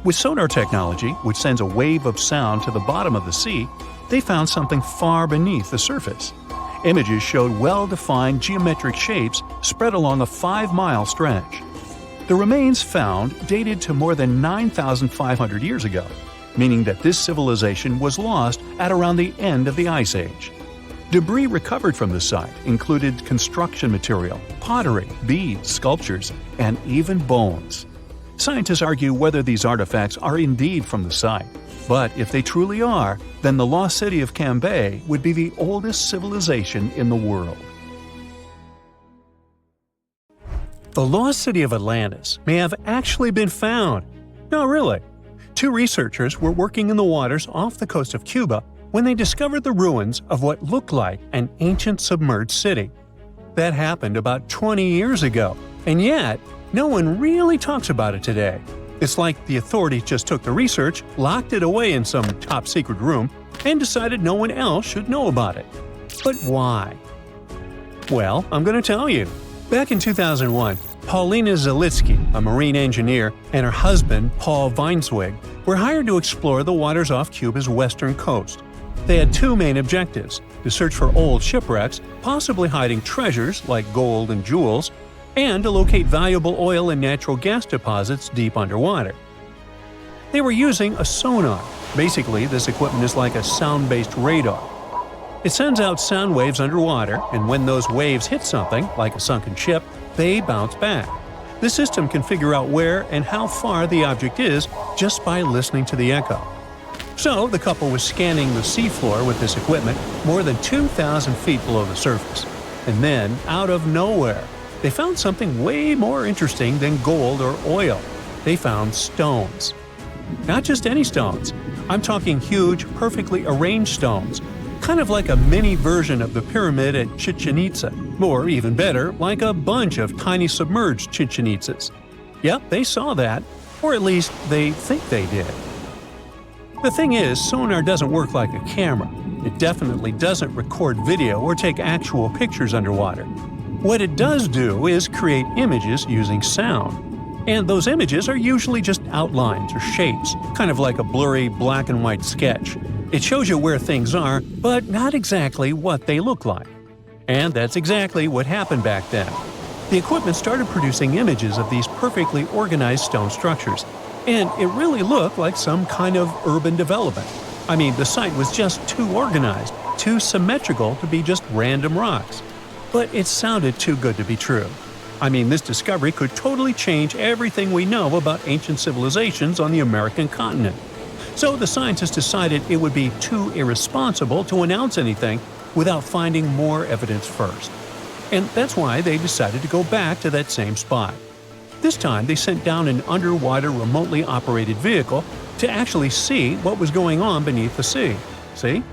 With sonar technology, which sends a wave of sound to the bottom of the sea, they found something far beneath the surface. Images showed well-defined geometric shapes spread along a 5-mile stretch. The remains found dated to more than 9,500 years ago, meaning that this civilization was lost at around the end of the Ice Age. Debris recovered from the site included construction material, pottery, beads, sculptures, and even bones. Scientists argue whether these artifacts are indeed from the site, but if they truly are, then the lost city of Cambay would be the oldest civilization in the world. The lost city of Atlantis may have actually been found. No, really. 2 researchers were working in the waters off the coast of Cuba when they discovered the ruins of what looked like an ancient submerged city. That happened about 20 years ago, and yet no one really talks about it today. It's like the authorities just took the research, locked it away in some top-secret room, and decided no one else should know about it. But why? Well, I'm going to tell you. Back in 2001, Paulina Zalitsky, a marine engineer, and her husband, Paul Weinswig, were hired to explore the waters off Cuba's western coast. They had 2 main objectives: to search for old shipwrecks, possibly hiding treasures like gold and jewels, and to locate valuable oil and natural gas deposits deep underwater. They were using a sonar. Basically, this equipment is like a sound-based radar. It sends out sound waves underwater, and when those waves hit something, like a sunken ship, they bounce back. The system can figure out where and how far the object is just by listening to the echo. So, the couple was scanning the seafloor with this equipment more than 2,000 feet below the surface. And then, out of nowhere, they found something way more interesting than gold or oil. They found stones. Not just any stones. I'm talking huge, perfectly arranged stones. Kind of like a mini version of the pyramid at Chichen Itza. Or even better, like a bunch of tiny submerged Chichen Itzas. Yep, they saw that. Or at least, they think they did. The thing is, sonar doesn't work like a camera. It definitely doesn't record video or take actual pictures underwater. What it does do is create images using sound. And those images are usually just outlines or shapes, kind of like a blurry black and white sketch. It shows you where things are, but not exactly what they look like. And that's exactly what happened back then. The equipment started producing images of these perfectly organized stone structures, and it really looked like some kind of urban development. I mean, the site was just too organized, too symmetrical to be just random rocks. But it sounded too good to be true. I mean, this discovery could totally change everything we know about ancient civilizations on the American continent. So the scientists decided it would be too irresponsible to announce anything without finding more evidence first. And that's why they decided to go back to that same spot. This time they sent down an underwater remotely operated vehicle to actually see what was going on beneath the sea. See?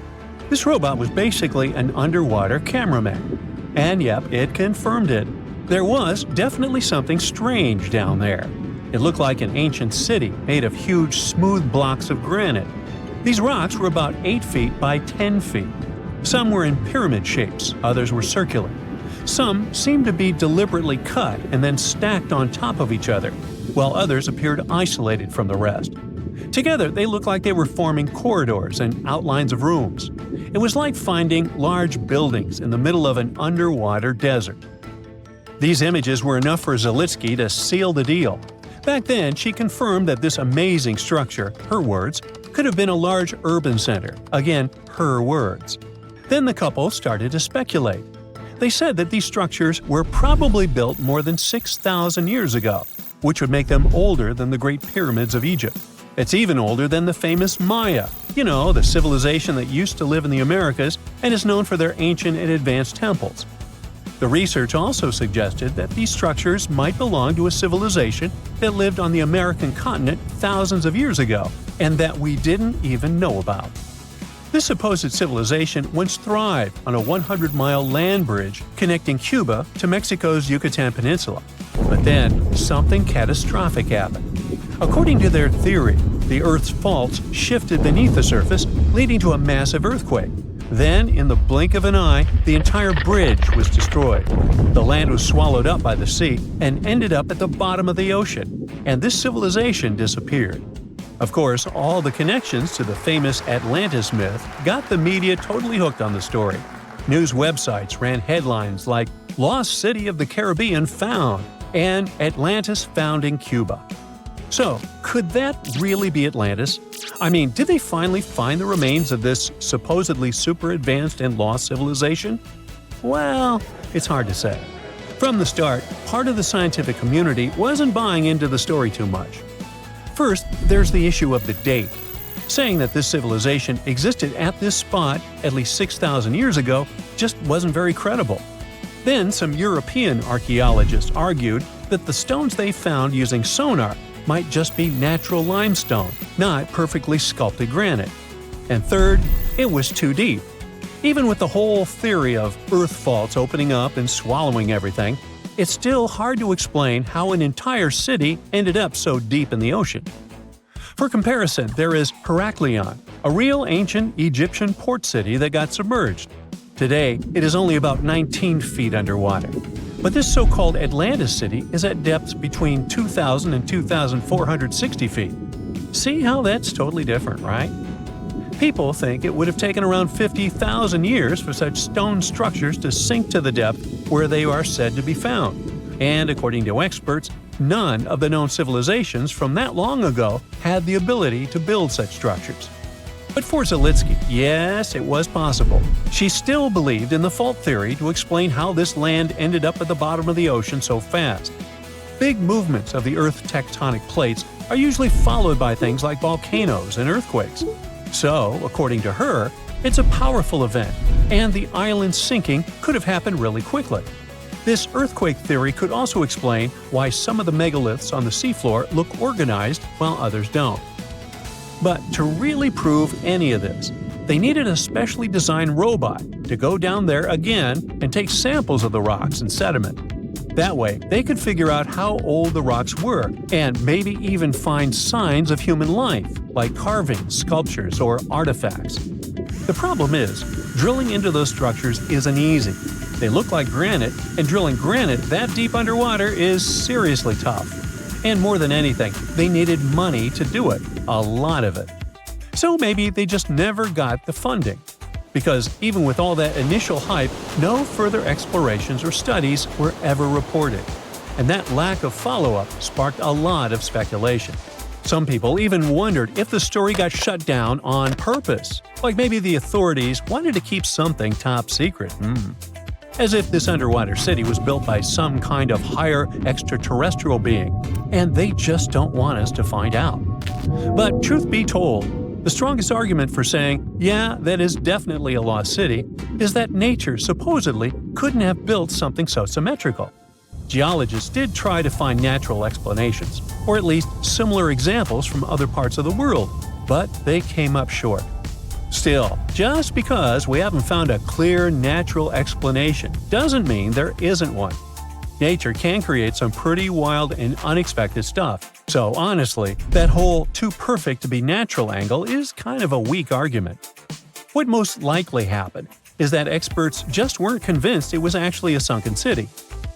This robot was basically an underwater cameraman. And yep, it confirmed it. There was definitely something strange down there. It looked like an ancient city made of huge, smooth blocks of granite. These rocks were about 8 feet by 10 feet. Some were in pyramid shapes, others were circular. Some seemed to be deliberately cut and then stacked on top of each other, while others appeared isolated from the rest. Together, they looked like they were forming corridors and outlines of rooms. It was like finding large buildings in the middle of an underwater desert. These images were enough for Zalitsky to seal the deal. Back then, she confirmed that this amazing structure, her words, could have been a large urban center. Again, her words. Then the couple started to speculate. They said that these structures were probably built more than 6,000 years ago, which would make them older than the Great Pyramids of Egypt. It's even older than the famous Maya, the civilization that used to live in the Americas and is known for their ancient and advanced temples. The research also suggested that these structures might belong to a civilization that lived on the American continent thousands of years ago, and that we didn't even know about. This supposed civilization once thrived on a 100-mile land bridge connecting Cuba to Mexico's Yucatan Peninsula. But then, something catastrophic happened. According to their theory, the Earth's faults shifted beneath the surface, leading to a massive earthquake. Then, in the blink of an eye, the entire bridge was destroyed. The land was swallowed up by the sea and ended up at the bottom of the ocean, and this civilization disappeared. Of course, all the connections to the famous Atlantis myth got the media totally hooked on the story. News websites ran headlines like "Lost City of the Caribbean Found" and "Atlantis Found in Cuba." So, could that really be Atlantis? I mean, did they finally find the remains of this supposedly super advanced and lost civilization? Well, it's hard to say. From the start, part of the scientific community wasn't buying into the story too much. First, there's the issue of the date. Saying that this civilization existed at this spot at least 6,000 years ago just wasn't very credible. Then, some European archaeologists argued that the stones they found using sonar might just be natural limestone, not perfectly sculpted granite. And third, it was too deep. Even with the whole theory of earth faults opening up and swallowing everything, it's still hard to explain how an entire city ended up so deep in the ocean. For comparison, there is Heraklion, a real ancient Egyptian port city that got submerged. Today, it is only about 19 feet underwater. But this so-called Atlantis city is at depths between 2,000 and 2,460 feet. See how that's totally different, right? People think it would have taken around 50,000 years for such stone structures to sink to the depth where they are said to be found. And according to experts, none of the known civilizations from that long ago had the ability to build such structures. But for Zalitsky, yes, it was possible. She still believed in the fault theory to explain how this land ended up at the bottom of the ocean so fast. Big movements of the Earth's tectonic plates are usually followed by things like volcanoes and earthquakes. So, according to her, it's a powerful event, and the island sinking could have happened really quickly. This earthquake theory could also explain why some of the megaliths on the seafloor look organized while others don't. But to really prove any of this, they needed a specially designed robot to go down there again and take samples of the rocks and sediment. That way, they could figure out how old the rocks were and maybe even find signs of human life, like carvings, sculptures, or artifacts. The problem is, drilling into those structures isn't easy. They look like granite, and drilling granite that deep underwater is seriously tough. And more than anything, they needed money to do it, a lot of it. So maybe they just never got the funding. Because even with all that initial hype, no further explorations or studies were ever reported. And that lack of follow-up sparked a lot of speculation. Some people even wondered if the story got shut down on purpose, like maybe the authorities wanted to keep something top secret. As if this underwater city was built by some kind of higher extraterrestrial being, and they just don't want us to find out. But truth be told, the strongest argument for saying, yeah, that is definitely a lost city, is that nature supposedly couldn't have built something so symmetrical. Geologists did try to find natural explanations, or at least similar examples from other parts of the world, but they came up short. Still, just because we haven't found a clear natural explanation doesn't mean there isn't one. Nature can create some pretty wild and unexpected stuff, so honestly, that whole too perfect to be natural angle is kind of a weak argument. What most likely happened is that experts just weren't convinced it was actually a sunken city.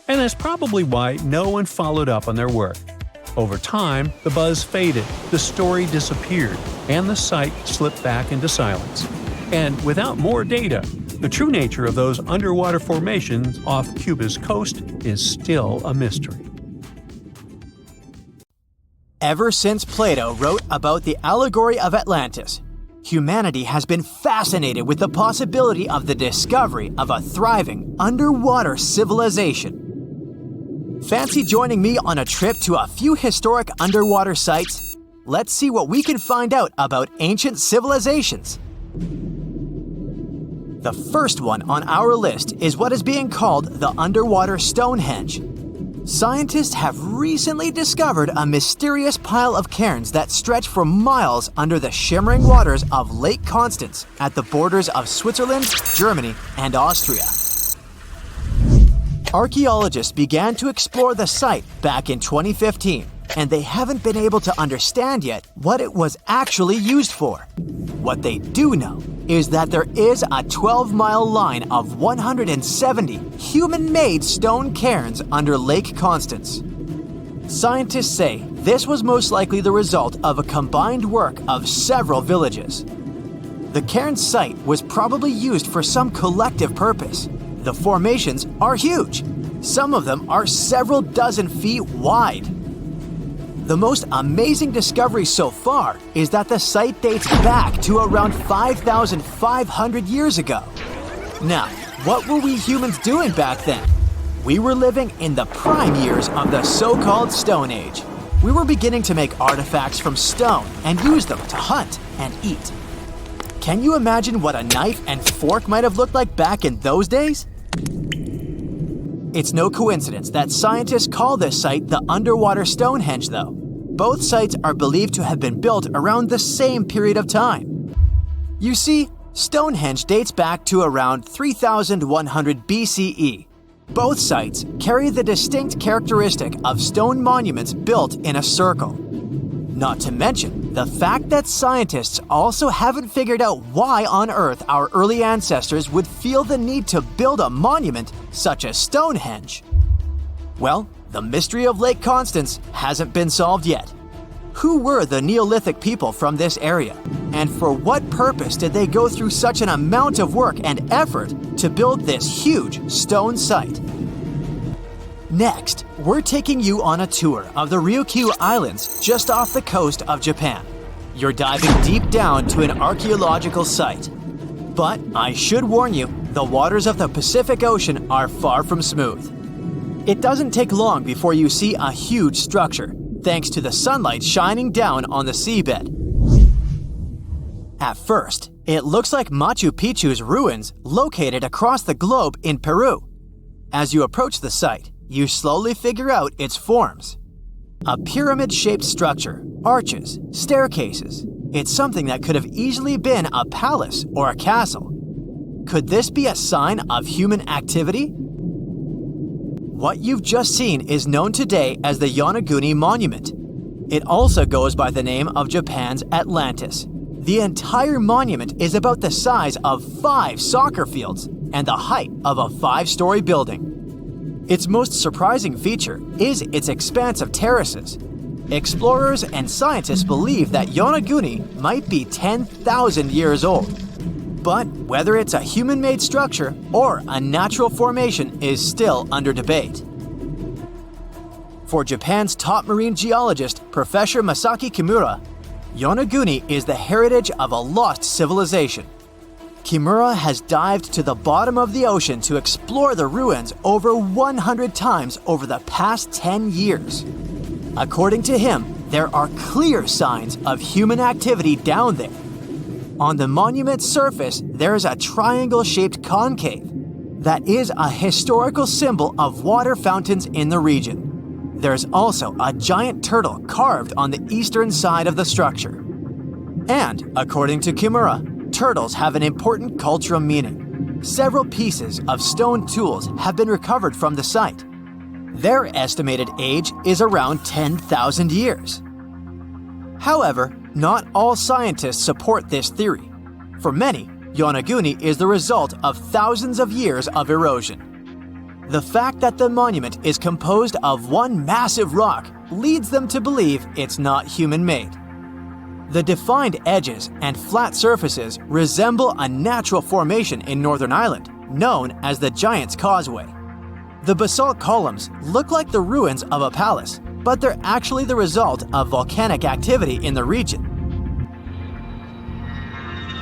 And that's probably why no one followed up on their work. Over time, the buzz faded, the story disappeared, and the site slipped back into silence. And without more data, the true nature of those underwater formations off Cuba's coast is still a mystery. Ever since Plato wrote about the allegory of Atlantis, humanity has been fascinated with the possibility of the discovery of a thriving underwater civilization. Fancy joining me on a trip to a few historic underwater sites? Let's see what we can find out about ancient civilizations. The first one on our list is what is being called the underwater Stonehenge. Scientists have recently discovered a mysterious pile of cairns that stretch for miles under the shimmering waters of Lake Constance at the borders of Switzerland, Germany, and Austria. Archaeologists began to explore the site back in 2015, and they haven't been able to understand yet what it was actually used for. What they do know is that there is a 12-mile line of 170 human-made stone cairns under Lake Constance. Scientists say this was most likely the result of a combined work of several villages. The cairn site was probably used for some collective purpose. The formations are huge. Some of them are several dozen feet wide. The most amazing discovery so far is that the site dates back to around 5,500 years ago. Now, what were we humans doing back then? We were living in the prime years of the so-called Stone Age. We were beginning to make artifacts from stone and use them to hunt and eat. Can you imagine what a knife and fork might have looked like back in those days? It's no coincidence that scientists call this site the underwater Stonehenge, though. Both sites are believed to have been built around the same period of time. You see, Stonehenge dates back to around 3100 BCE. Both sites carry the distinct characteristic of stone monuments built in a circle. Not to mention the fact that scientists also haven't figured out why on Earth our early ancestors would feel the need to build a monument such as Stonehenge. Well, the mystery of Lake Constance hasn't been solved yet. Who were the Neolithic people from this area? And for what purpose did they go through such an amount of work and effort to build this huge stone site? Next, we're taking you on a tour of the Ryukyu Islands just off the coast of Japan. You're diving deep down to an archaeological site. But I should warn you, the waters of the Pacific Ocean are far from smooth. It doesn't take long before you see a huge structure, thanks to the sunlight shining down on the seabed. At first, it looks like Machu Picchu's ruins located across the globe in Peru. As you approach the site, you slowly figure out its forms. A pyramid-shaped structure, arches, staircases. It's something that could have easily been a palace or a castle. Could this be a sign of human activity? What you've just seen is known today as the Yanaguni Monument. It also goes by the name of Japan's Atlantis. The entire monument is about the size of 5 soccer fields and the height of a 5-story building. Its most surprising feature is its expanse of terraces. Explorers and scientists believe that Yanaguni might be 10,000 years old. But whether it's a human-made structure or a natural formation is still under debate. For Japan's top marine geologist, Professor Masaki Kimura, Yanaguni is the heritage of a lost civilization. Kimura has dived to the bottom of the ocean to explore the ruins over 100 times over the past 10 years. According to him, there are clear signs of human activity down there. On the monument's surface, there is a triangle-shaped concave that is a historical symbol of water fountains in the region. There's also a giant turtle carved on the eastern side of the structure. And, according to Kimura, turtles have an important cultural meaning. Several pieces of stone tools have been recovered from the site. Their estimated age is around 10,000 years. However, not all scientists support this theory. For many, Yanaguni is the result of thousands of years of erosion. The fact that the monument is composed of one massive rock leads them to believe it's not human-made. The defined edges and flat surfaces resemble a natural formation in Northern Ireland, known as the Giant's Causeway. The basalt columns look like the ruins of a palace, but they're actually the result of volcanic activity in the region.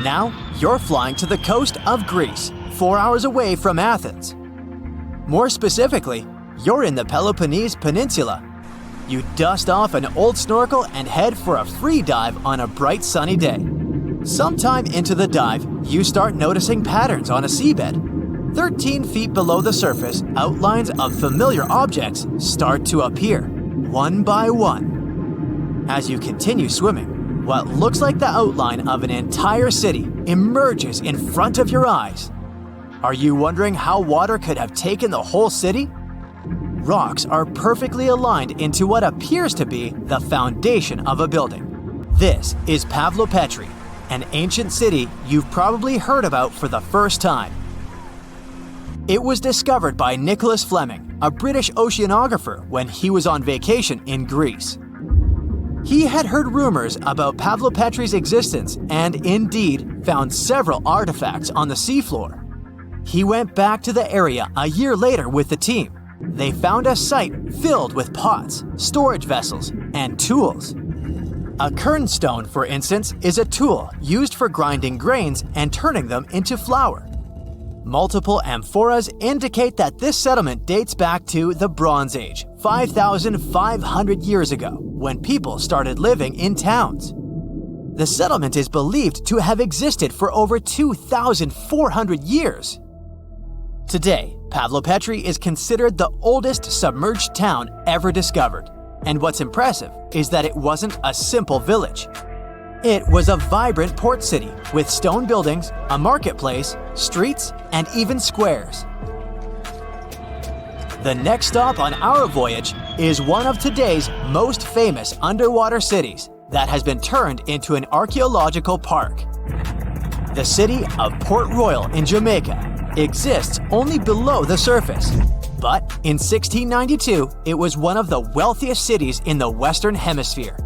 Now, you're flying to the coast of Greece, 4 hours away from Athens. More specifically, you're in the Peloponnese Peninsula. You dust off an old snorkel and head for a free dive on a bright sunny day. Sometime into the dive, you start noticing patterns on a seabed. 13 feet below the surface, outlines of familiar objects start to appear, one by one. As you continue swimming, what looks like the outline of an entire city emerges in front of your eyes. Are you wondering how water could have taken the whole city? Rocks are perfectly aligned into what appears to be the foundation of a building. This is Pavlopetri, an ancient city you've probably heard about for the first time. It was discovered by Nicholas Fleming, a British oceanographer, when he was on vacation in Greece. He had heard rumors about Pavlopetri's existence and indeed found several artifacts on the seafloor. He went back to the area a year later with the team. They found a site filled with pots, storage vessels, and tools. A kernstone, for instance, is a tool used for grinding grains and turning them into flour. Multiple amphoras indicate that this settlement dates back to the Bronze Age, 5,500 years ago, when people started living in towns. The settlement is believed to have existed for over 2,400 years. Today, Pavlopetri is considered the oldest submerged town ever discovered, and what's impressive is that it wasn't a simple village. It was a vibrant port city with stone buildings, a marketplace, streets, and even squares. The next stop on our voyage is one of today's most famous underwater cities that has been turned into an archaeological park. The city of Port Royal in Jamaica exists only below the surface, but in 1692 it was one of the wealthiest cities in the Western Hemisphere.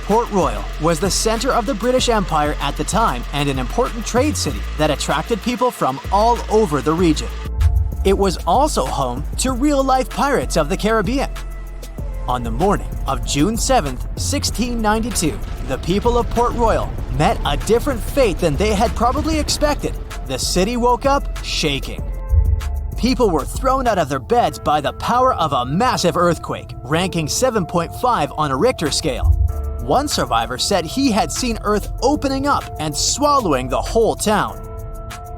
Port Royal was the center of the British Empire at the time and an important trade city that attracted people from all over the region. It was also home to real-life pirates of the Caribbean. On the morning of June 7, 1692, the people of Port Royal met a different fate than they had probably expected. The city woke up shaking. People were thrown out of their beds by the power of a massive earthquake, ranking 7.5 on a Richter scale. One survivor said he had seen Earth opening up and swallowing the whole town.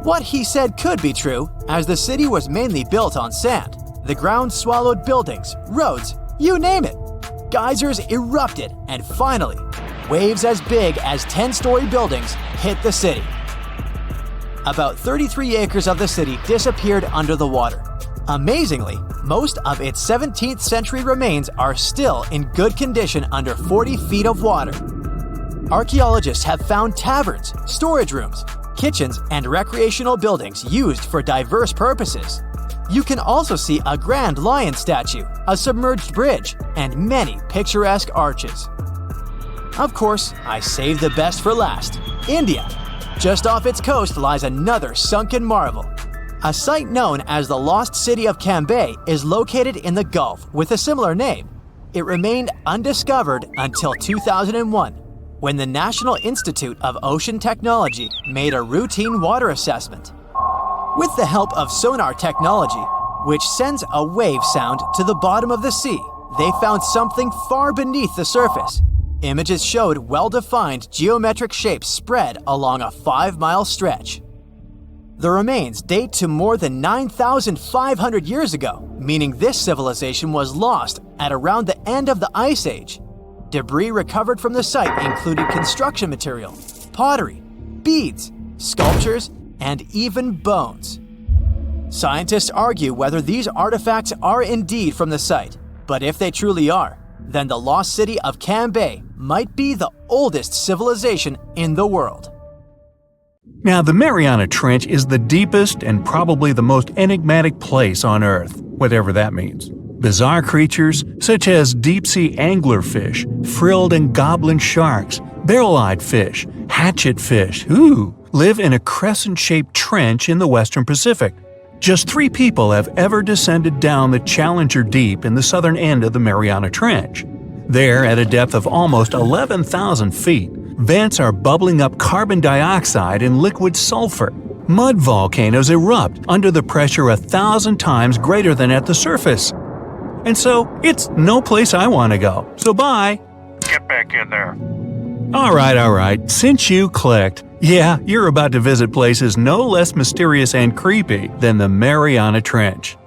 What he said could be true, as the city was mainly built on sand. The ground swallowed buildings, roads, you name it. Geysers erupted, and finally, waves as big as 10-story buildings hit the city. About 33 acres of the city disappeared under the water. Amazingly, most of its 17th century remains are still in good condition under 40 feet of water. Archaeologists have found taverns, storage rooms, kitchens, and recreational buildings used for diverse purposes. You can also see a grand lion statue, a submerged bridge, and many picturesque arches. Of course, I saved the best for last: India. Just off its coast lies another sunken marvel. A site known as the Lost City of Cambay is located in the Gulf with a similar name. It remained undiscovered until 2001, when the National Institute of Ocean Technology made a routine water assessment. With the help of sonar technology, which sends a wave sound to the bottom of the sea, they found something far beneath the surface. Images showed well-defined geometric shapes spread along a 5-mile stretch. The remains date to more than 9,500 years ago, meaning this civilization was lost at around the end of the Ice Age. Debris recovered from the site included construction material, pottery, beads, sculptures, and even bones. Scientists argue whether these artifacts are indeed from the site, but if they truly are, then the lost city of Cambay might be the oldest civilization in the world. Now, the Mariana Trench is the deepest and probably the most enigmatic place on Earth, whatever that means. Bizarre creatures such as deep-sea anglerfish, frilled and goblin sharks, barrel-eyed fish, hatchet fish, live in a crescent-shaped trench in the Western Pacific. Just 3 people have ever descended down the Challenger Deep in the southern end of the Mariana Trench. There, at a depth of almost 11,000 feet, Vents are bubbling up carbon dioxide and liquid sulfur. Mud volcanoes erupt under the pressure 1,000 times greater than at the surface. And so, it's no place I want to go. So bye! Get back in there. Alright. Since you clicked, yeah, you're about to visit places no less mysterious and creepy than the Mariana Trench.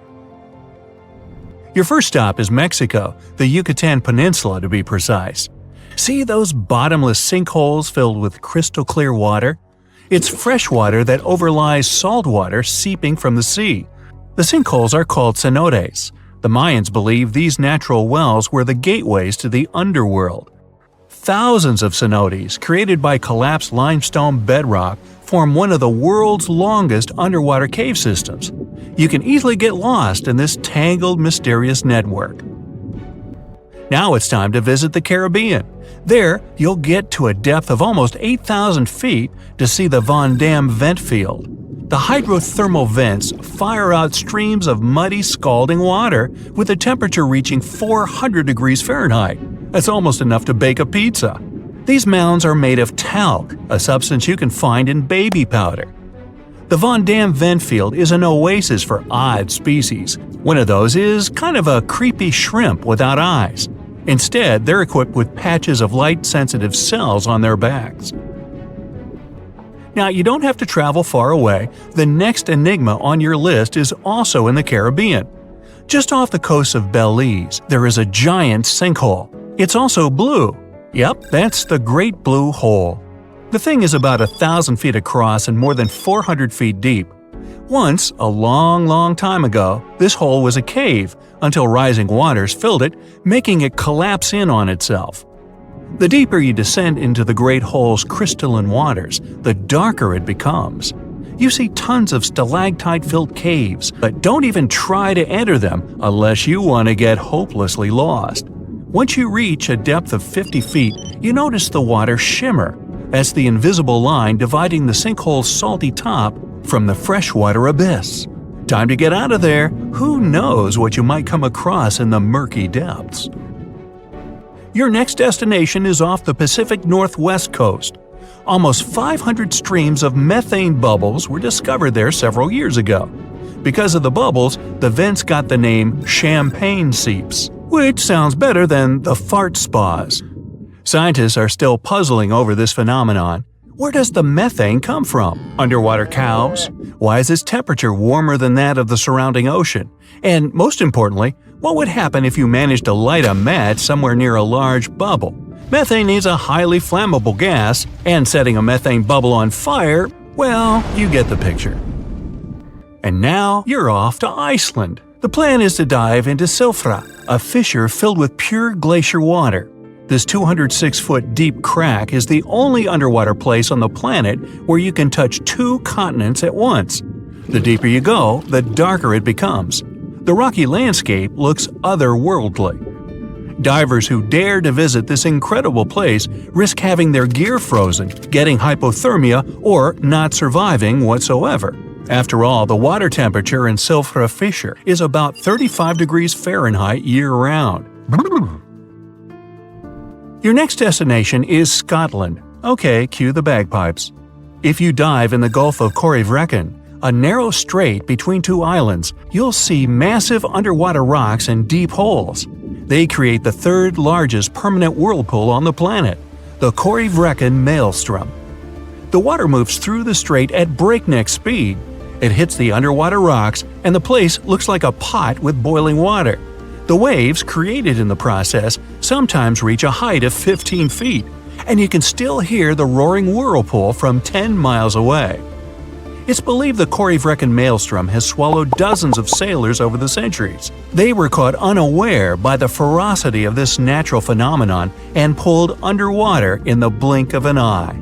Your first stop is Mexico, the Yucatan Peninsula to be precise. See those bottomless sinkholes filled with crystal clear water? It's fresh water that overlies salt water seeping from the sea. The sinkholes are called cenotes. The Mayans believed these natural wells were the gateways to the underworld. Thousands of cenotes, created by collapsed limestone bedrock, form one of the world's longest underwater cave systems. You can easily get lost in this tangled, mysterious network. Now it's time to visit the Caribbean. There, you'll get to a depth of almost 8,000 feet to see the Von Dam vent field. The hydrothermal vents fire out streams of muddy, scalding water with a temperature reaching 400 degrees Fahrenheit. That's almost enough to bake a pizza. These mounds are made of talc, a substance you can find in baby powder. The Von Dam vent field is an oasis for odd species. One of those is kind of a creepy shrimp without eyes. Instead, they're equipped with patches of light-sensitive cells on their backs. Now, you don't have to travel far away. The next enigma on your list is also in the Caribbean. Just off the coast of Belize, there is a giant sinkhole. It's also blue. Yep, that's the Great Blue Hole. The thing is about 1,000 feet across and more than 400 feet deep. Once, a long time ago, this hole was a cave until rising waters filled it, making it collapse in on itself. The deeper you descend into the Great Hole's crystalline waters, the darker it becomes. You see tons of stalactite-filled caves, but don't even try to enter them unless you want to get hopelessly lost. Once you reach a depth of 50 feet, you notice the water shimmer. That's the invisible line dividing the sinkhole's salty top from the freshwater abyss. Time to get out of there. Who knows what you might come across in the murky depths? Your next destination is off the Pacific Northwest coast. Almost 500 streams of methane bubbles were discovered there several years ago. Because of the bubbles, the vents got the name champagne seeps, which sounds better than the fart spas. Scientists are still puzzling over this phenomenon. Where does the methane come from? Underwater cows? Why is its temperature warmer than that of the surrounding ocean? And most importantly, what would happen if you managed to light a match somewhere near a large bubble? Methane is a highly flammable gas, and setting a methane bubble on fire, well, you get the picture. And now you're off to Iceland. The plan is to dive into Silfra, a fissure filled with pure glacier water. This 206-foot deep crack is the only underwater place on the planet where you can touch two continents at once. The deeper you go, the darker it becomes. The rocky landscape looks otherworldly. Divers who dare to visit this incredible place risk having their gear frozen, getting hypothermia, or not surviving whatsoever. After all, the water temperature in Silfra Fissure is about 35 degrees Fahrenheit year-round. Your next destination is Scotland. Okay, cue the bagpipes. If you dive in the Gulf of Corryvreckan, a narrow strait between two islands, you'll see massive underwater rocks and deep holes. They create the third largest permanent whirlpool on the planet, the Corryvreckan Maelstrom. The water moves through the strait at breakneck speed. It hits the underwater rocks, and the place looks like a pot with boiling water. The waves, created in the process, sometimes reach a height of 15 feet, and you can still hear the roaring whirlpool from 10 miles away. It's believed the Corryvreckan Maelstrom has swallowed dozens of sailors over the centuries. They were caught unaware by the ferocity of this natural phenomenon and pulled underwater in the blink of an eye.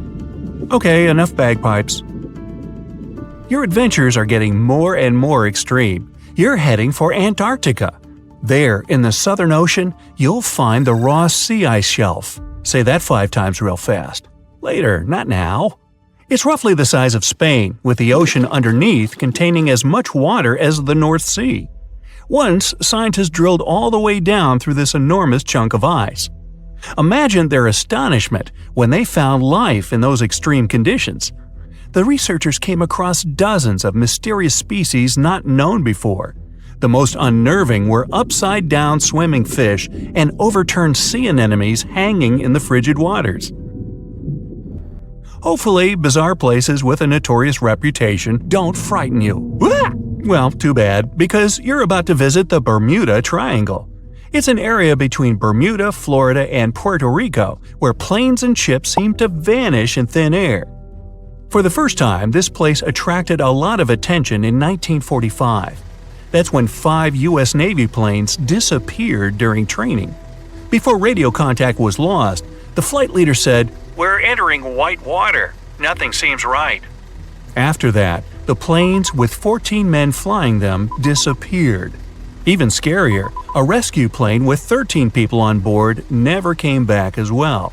Okay, enough bagpipes. Your adventures are getting more and more extreme. You're heading for Antarctica. There, in the Southern Ocean, you'll find the Ross Sea Ice Shelf. Say that 5 times real fast. Later, not now. It's roughly the size of Spain, with the ocean underneath containing as much water as the North Sea. Once, scientists drilled all the way down through this enormous chunk of ice. Imagine their astonishment when they found life in those extreme conditions. The researchers came across dozens of mysterious species not known before. The most unnerving were upside-down swimming fish and overturned sea anemones hanging in the frigid waters. Hopefully, bizarre places with a notorious reputation don't frighten you. Well, too bad, because you're about to visit the Bermuda Triangle. It's an area between Bermuda, Florida, and Puerto Rico where planes and ships seem to vanish in thin air. For the first time, this place attracted a lot of attention in 1945. That's when 5 U.S. Navy planes disappeared during training. Before radio contact was lost, the flight leader said, "We're entering white water. Nothing seems right." After that, the planes with 14 men flying them disappeared. Even scarier, a rescue plane with 13 people on board never came back as well.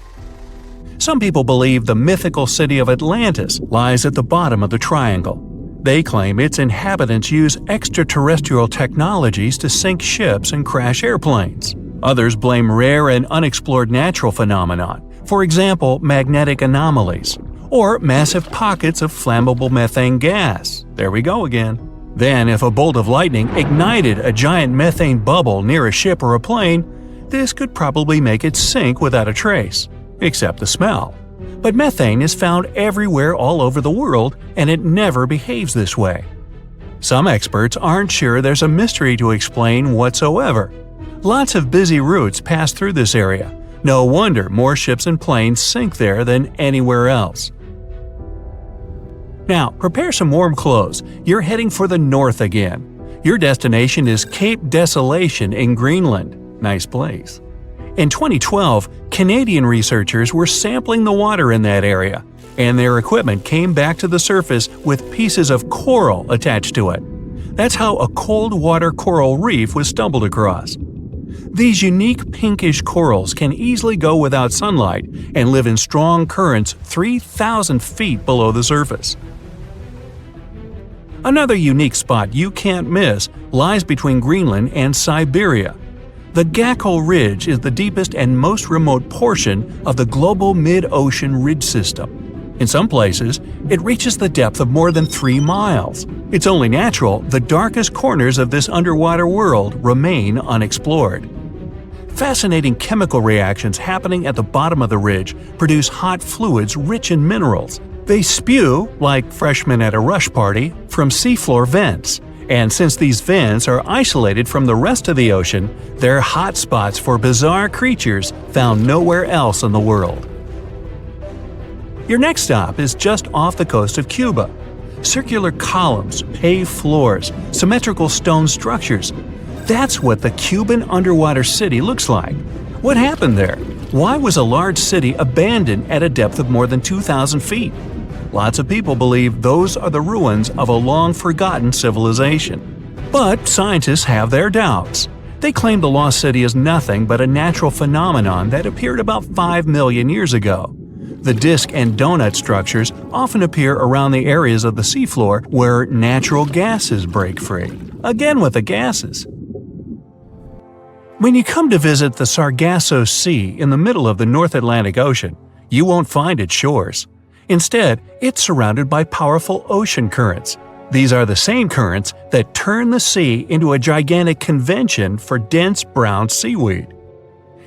Some people believe the mythical city of Atlantis lies at the bottom of the triangle. They claim its inhabitants use extraterrestrial technologies to sink ships and crash airplanes. Others blame rare and unexplored natural phenomena, for example magnetic anomalies, or massive pockets of flammable methane gas. There we go again. Then, if a bolt of lightning ignited a giant methane bubble near a ship or a plane, this could probably make it sink without a trace, except the smell. But methane is found everywhere all over the world, and it never behaves this way. Some experts aren't sure there's a mystery to explain whatsoever. Lots of busy routes pass through this area. No wonder more ships and planes sink there than anywhere else. Now, prepare some warm clothes. You're heading for the north again. Your destination is Cape Desolation in Greenland. Nice place. In 2012, Canadian researchers were sampling the water in that area, and their equipment came back to the surface with pieces of coral attached to it. That's how a cold water coral reef was stumbled across. These unique pinkish corals can easily go without sunlight and live in strong currents 3,000 feet below the surface. Another unique spot you can't miss lies between Greenland and Siberia. The Gakkel Ridge is the deepest and most remote portion of the global mid-ocean ridge system. In some places, it reaches the depth of more than 3 miles. It's only natural the darkest corners of this underwater world remain unexplored. Fascinating chemical reactions happening at the bottom of the ridge produce hot fluids rich in minerals. They spew, like freshmen at a rush party, from seafloor vents. And since these vents are isolated from the rest of the ocean, they're hot spots for bizarre creatures found nowhere else in the world. Your next stop is just off the coast of Cuba. Circular columns, paved floors, symmetrical stone structures. That's what the Cuban underwater city looks like. What happened there? Why was a large city abandoned at a depth of more than 2,000 feet? Lots of people believe those are the ruins of a long-forgotten civilization. But scientists have their doubts. They claim the lost city is nothing but a natural phenomenon that appeared about 5 million years ago. The disc and donut structures often appear around the areas of the seafloor where natural gases break free. Again with the gases. When you come to visit the Sargasso Sea in the middle of the North Atlantic Ocean, you won't find its shores. Instead, it's surrounded by powerful ocean currents. These are the same currents that turn the sea into a gigantic convention for dense brown seaweed.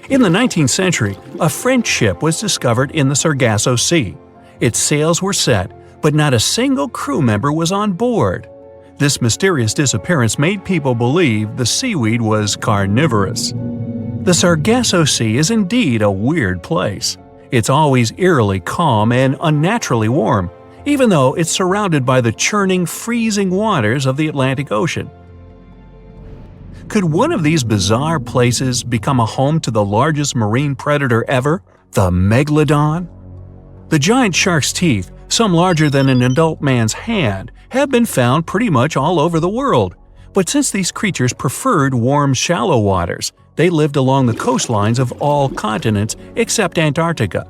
In the 19th century, a French ship was discovered in the Sargasso Sea. Its sails were set, but not a single crew member was on board. This mysterious disappearance made people believe the seaweed was carnivorous. The Sargasso Sea is indeed a weird place. It's always eerily calm and unnaturally warm, even though it's surrounded by the churning, freezing waters of the Atlantic Ocean. Could one of these bizarre places become a home to the largest marine predator ever, the megalodon? The giant shark's teeth, some larger than an adult man's hand, have been found pretty much all over the world. But since these creatures preferred warm, shallow waters, they lived along the coastlines of all continents except Antarctica.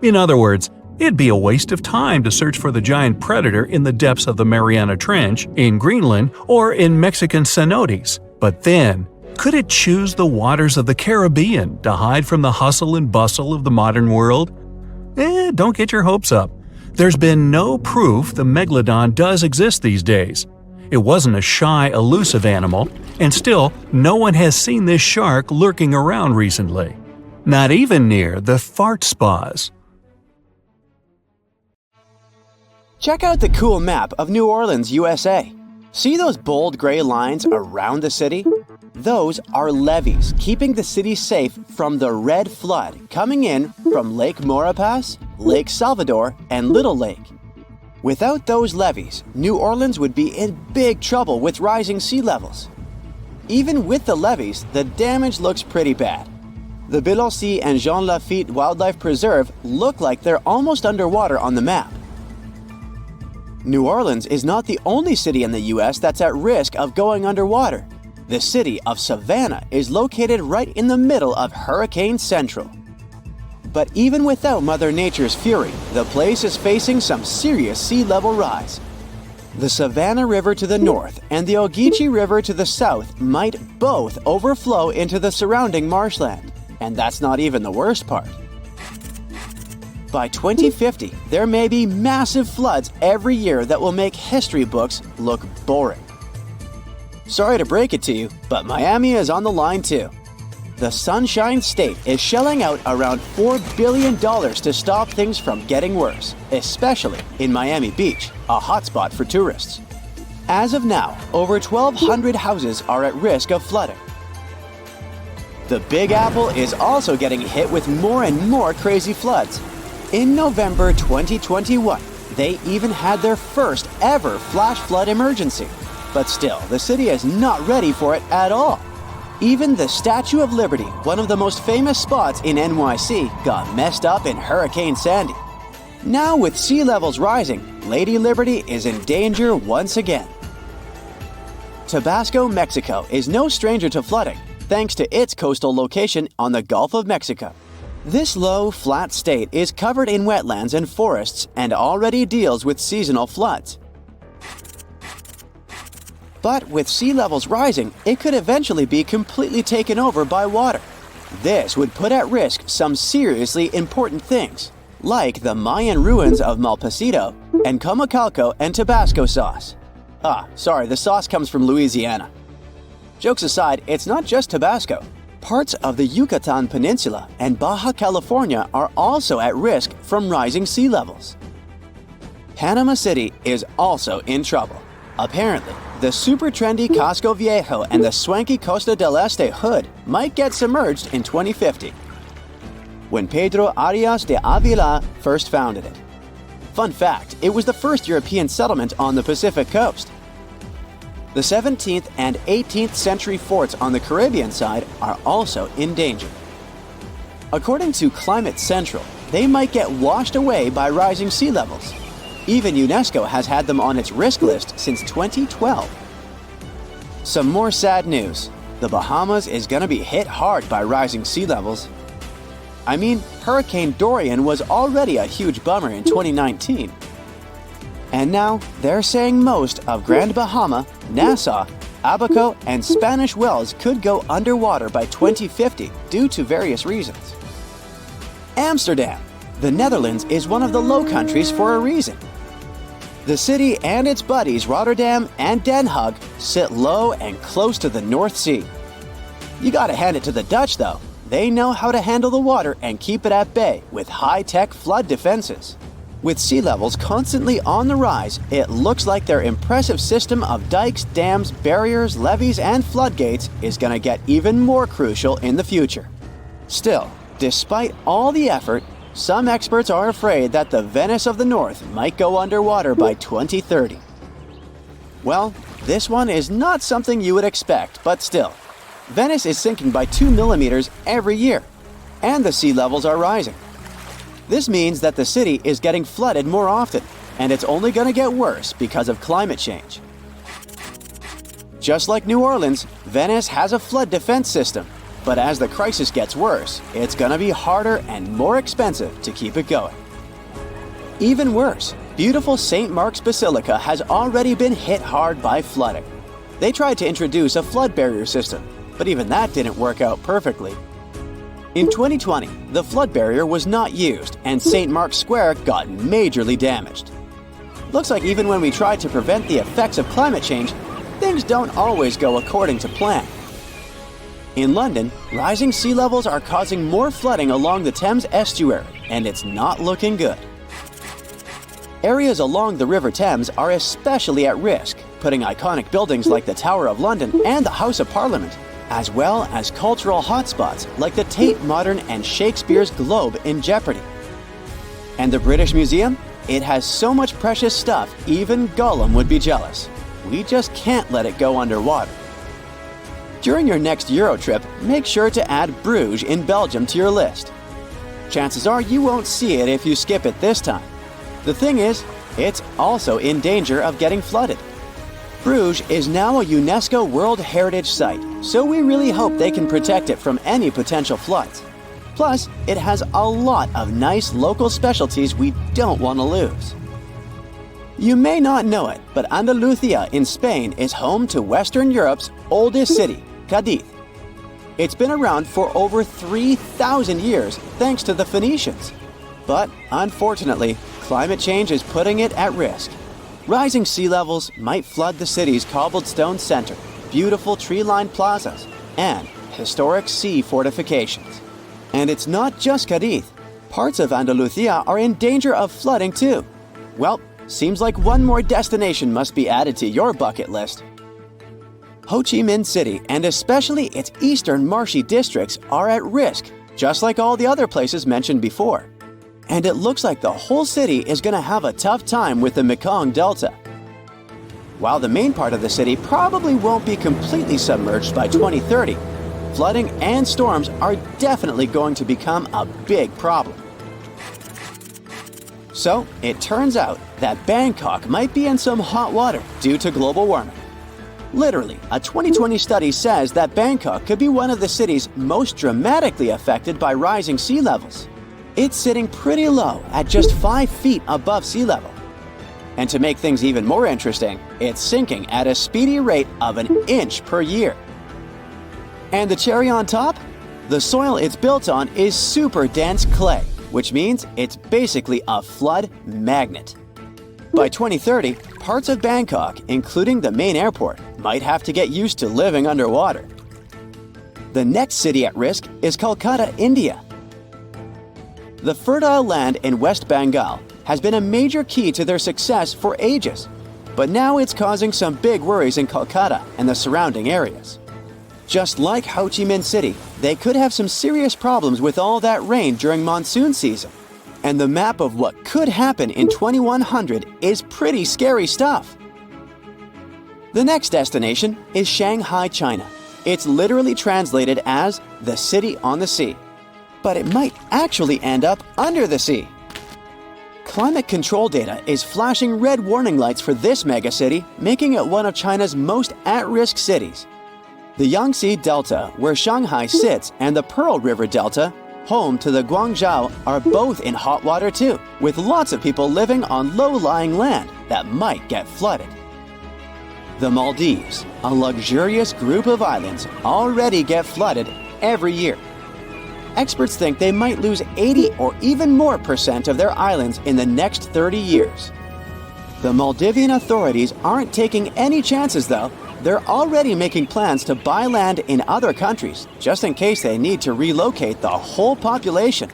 In other words, it'd be a waste of time to search for the giant predator in the depths of the Mariana Trench, in Greenland, or in Mexican cenotes. But then, could it choose the waters of the Caribbean to hide from the hustle and bustle of the modern world? Don't get your hopes up. There's been no proof the megalodon does exist these days. It wasn't a shy, elusive animal, and still, no one has seen this shark lurking around recently. Not even near the fart spas. Check out the cool map of New Orleans, USA. See those bold gray lines around the city? Those are levees keeping the city safe from the red flood coming in from Lake Maurepas, Lake Salvador, and Little Lake. Without those levees, New Orleans would be in big trouble with rising sea levels. Even with the levees, the damage looks pretty bad. The Biloxi and Jean Lafitte Wildlife Preserve look like they're almost underwater on the map. New Orleans is not the only city in the US that's at risk of going underwater. The city of Savannah is located right in the middle of Hurricane Central. But even without Mother Nature's fury, the place is facing some serious sea level rise. The Savannah River to the north and the Ogeechee River to the south might both overflow into the surrounding marshland, and that's not even the worst part. By 2050, there may be massive floods every year that will make history books look boring. Sorry to break it to you, but Miami is on the line too. The Sunshine State is shelling out around $4 billion to stop things from getting worse, especially in Miami Beach, a hotspot for tourists. As of now, over 1,200 houses are at risk of flooding. The Big Apple is also getting hit with more and more crazy floods. In November 2021, they even had their first ever flash flood emergency. But still, the city is not ready for it at all. Even the Statue of Liberty, one of the most famous spots in NYC, got messed up in Hurricane Sandy. Now with sea levels rising, Lady Liberty is in danger once again. Tabasco, Mexico is no stranger to flooding, thanks to its coastal location on the Gulf of Mexico. This low, flat state is covered in wetlands and forests and already deals with seasonal floods. But with sea levels rising, it could eventually be completely taken over by water. This would put at risk some seriously important things, like the Mayan ruins of Malpasito and Comacalco and Tabasco sauce. The sauce comes from Louisiana. Jokes aside, it's not just Tabasco. Parts of the Yucatan Peninsula and Baja California are also at risk from rising sea levels. Panama City is also in trouble. Apparently, the super trendy Casco Viejo and the swanky Costa del Este hood might get submerged in 2050, when Pedro Arias de Avila first founded it. Fun fact, it was the first European settlement on the Pacific coast. The 17th and 18th century forts on the Caribbean side are also in danger. According to Climate Central, they might get washed away by rising sea levels. Even UNESCO has had them on its risk list since 2012. Some more sad news. The Bahamas is going to be hit hard by rising sea levels. I mean, Hurricane Dorian was already a huge bummer in 2019. And now, they're saying most of Grand Bahama, Nassau, Abaco, and Spanish Wells could go underwater by 2050 due to various reasons. Amsterdam. The Netherlands is one of the Low Countries for a reason. The city and its buddies Rotterdam and Den Haag sit low and close to the North Sea. You gotta hand it to the Dutch though. They know how to handle the water and keep it at bay with high-tech flood defenses. With sea levels constantly on the rise, it looks like their impressive system of dikes, dams, barriers, levees, and floodgates is going to get even more crucial in the future. Still, despite all the effort, some experts are afraid that the Venice of the North might go underwater by 2030. Well, this one is not something you would expect, but still. Venice is sinking by 2 millimeters every year, and the sea levels are rising. This means that the city is getting flooded more often, and it's only going to get worse because of climate change. Just like New Orleans, Venice has a flood defense system, but as the crisis gets worse, it's going to be harder and more expensive to keep it going. Even worse, beautiful St. Mark's Basilica has already been hit hard by flooding. They tried to introduce a flood barrier system, but even that didn't work out perfectly. In 2020, the flood barrier was not used and St. Mark's Square got majorly damaged. Looks like even when we try to prevent the effects of climate change, things don't always go according to plan. In London, rising sea levels are causing more flooding along the Thames estuary, and it's not looking good. Areas along the River Thames are especially at risk, putting iconic buildings like the Tower of London and the House of Parliament, as well as cultural hotspots like the Tate Modern and Shakespeare's Globe in jeopardy. And the British Museum? It has so much precious stuff, even Gollum would be jealous. We just can't let it go underwater. During your next Euro trip, make sure to add Bruges in Belgium to your list. Chances are you won't see it if you skip it this time. The thing is, it's also in danger of getting flooded. Bruges is now a UNESCO World Heritage Site, so we really hope they can protect it from any potential floods. Plus, it has a lot of nice local specialties we don't want to lose. You may not know it, but Andalusia in Spain is home to Western Europe's oldest city, Cadiz. It's been around for over 3,000 years thanks to the Phoenicians. But unfortunately, climate change is putting it at risk. Rising sea levels might flood the city's cobbled stone center, beautiful tree-lined plazas, and historic sea fortifications. And it's not just Cadiz. Parts of Andalusia are in danger of flooding too. Well, seems like one more destination must be added to your bucket list. Ho Chi Minh City, and especially its eastern marshy districts, are at risk, just like all the other places mentioned before. And it looks like the whole city is going to have a tough time with the Mekong Delta. While the main part of the city probably won't be completely submerged by 2030, flooding and storms are definitely going to become a big problem. So, it turns out that Bangkok might be in some hot water due to global warming. Literally, a 2020 study says that Bangkok could be one of the cities most dramatically affected by rising sea levels. It's sitting pretty low at just 5 feet above sea level. And to make things even more interesting, it's sinking at a speedy rate of an inch per year. And the cherry on top? The soil it's built on is super dense clay, which means it's basically a flood magnet. By 2030, parts of Bangkok, including the main airport, might have to get used to living underwater. The next city at risk is Kolkata, India. The fertile land in West Bengal has been a major key to their success for ages, but now it's causing some big worries in Kolkata and the surrounding areas. Just like Ho Chi Minh City, they could have some serious problems with all that rain during monsoon season. And the map of what could happen in 2100 is pretty scary stuff. The next destination is Shanghai, China. It's literally translated as the city on the sea. But it might actually end up under the sea. Climate control data is flashing red warning lights for this megacity, making it one of China's most at-risk cities. The Yangtze Delta, where Shanghai sits, and the Pearl River Delta, home to the Guangzhou, are both in hot water too, with lots of people living on low-lying land that might get flooded. The Maldives, a luxurious group of islands, already get flooded every year. Experts think they might lose 80 or even more % of their islands in the next 30 years. The Maldivian authorities aren't taking any chances though. They're already making plans to buy land in other countries, just in case they need to relocate the whole population.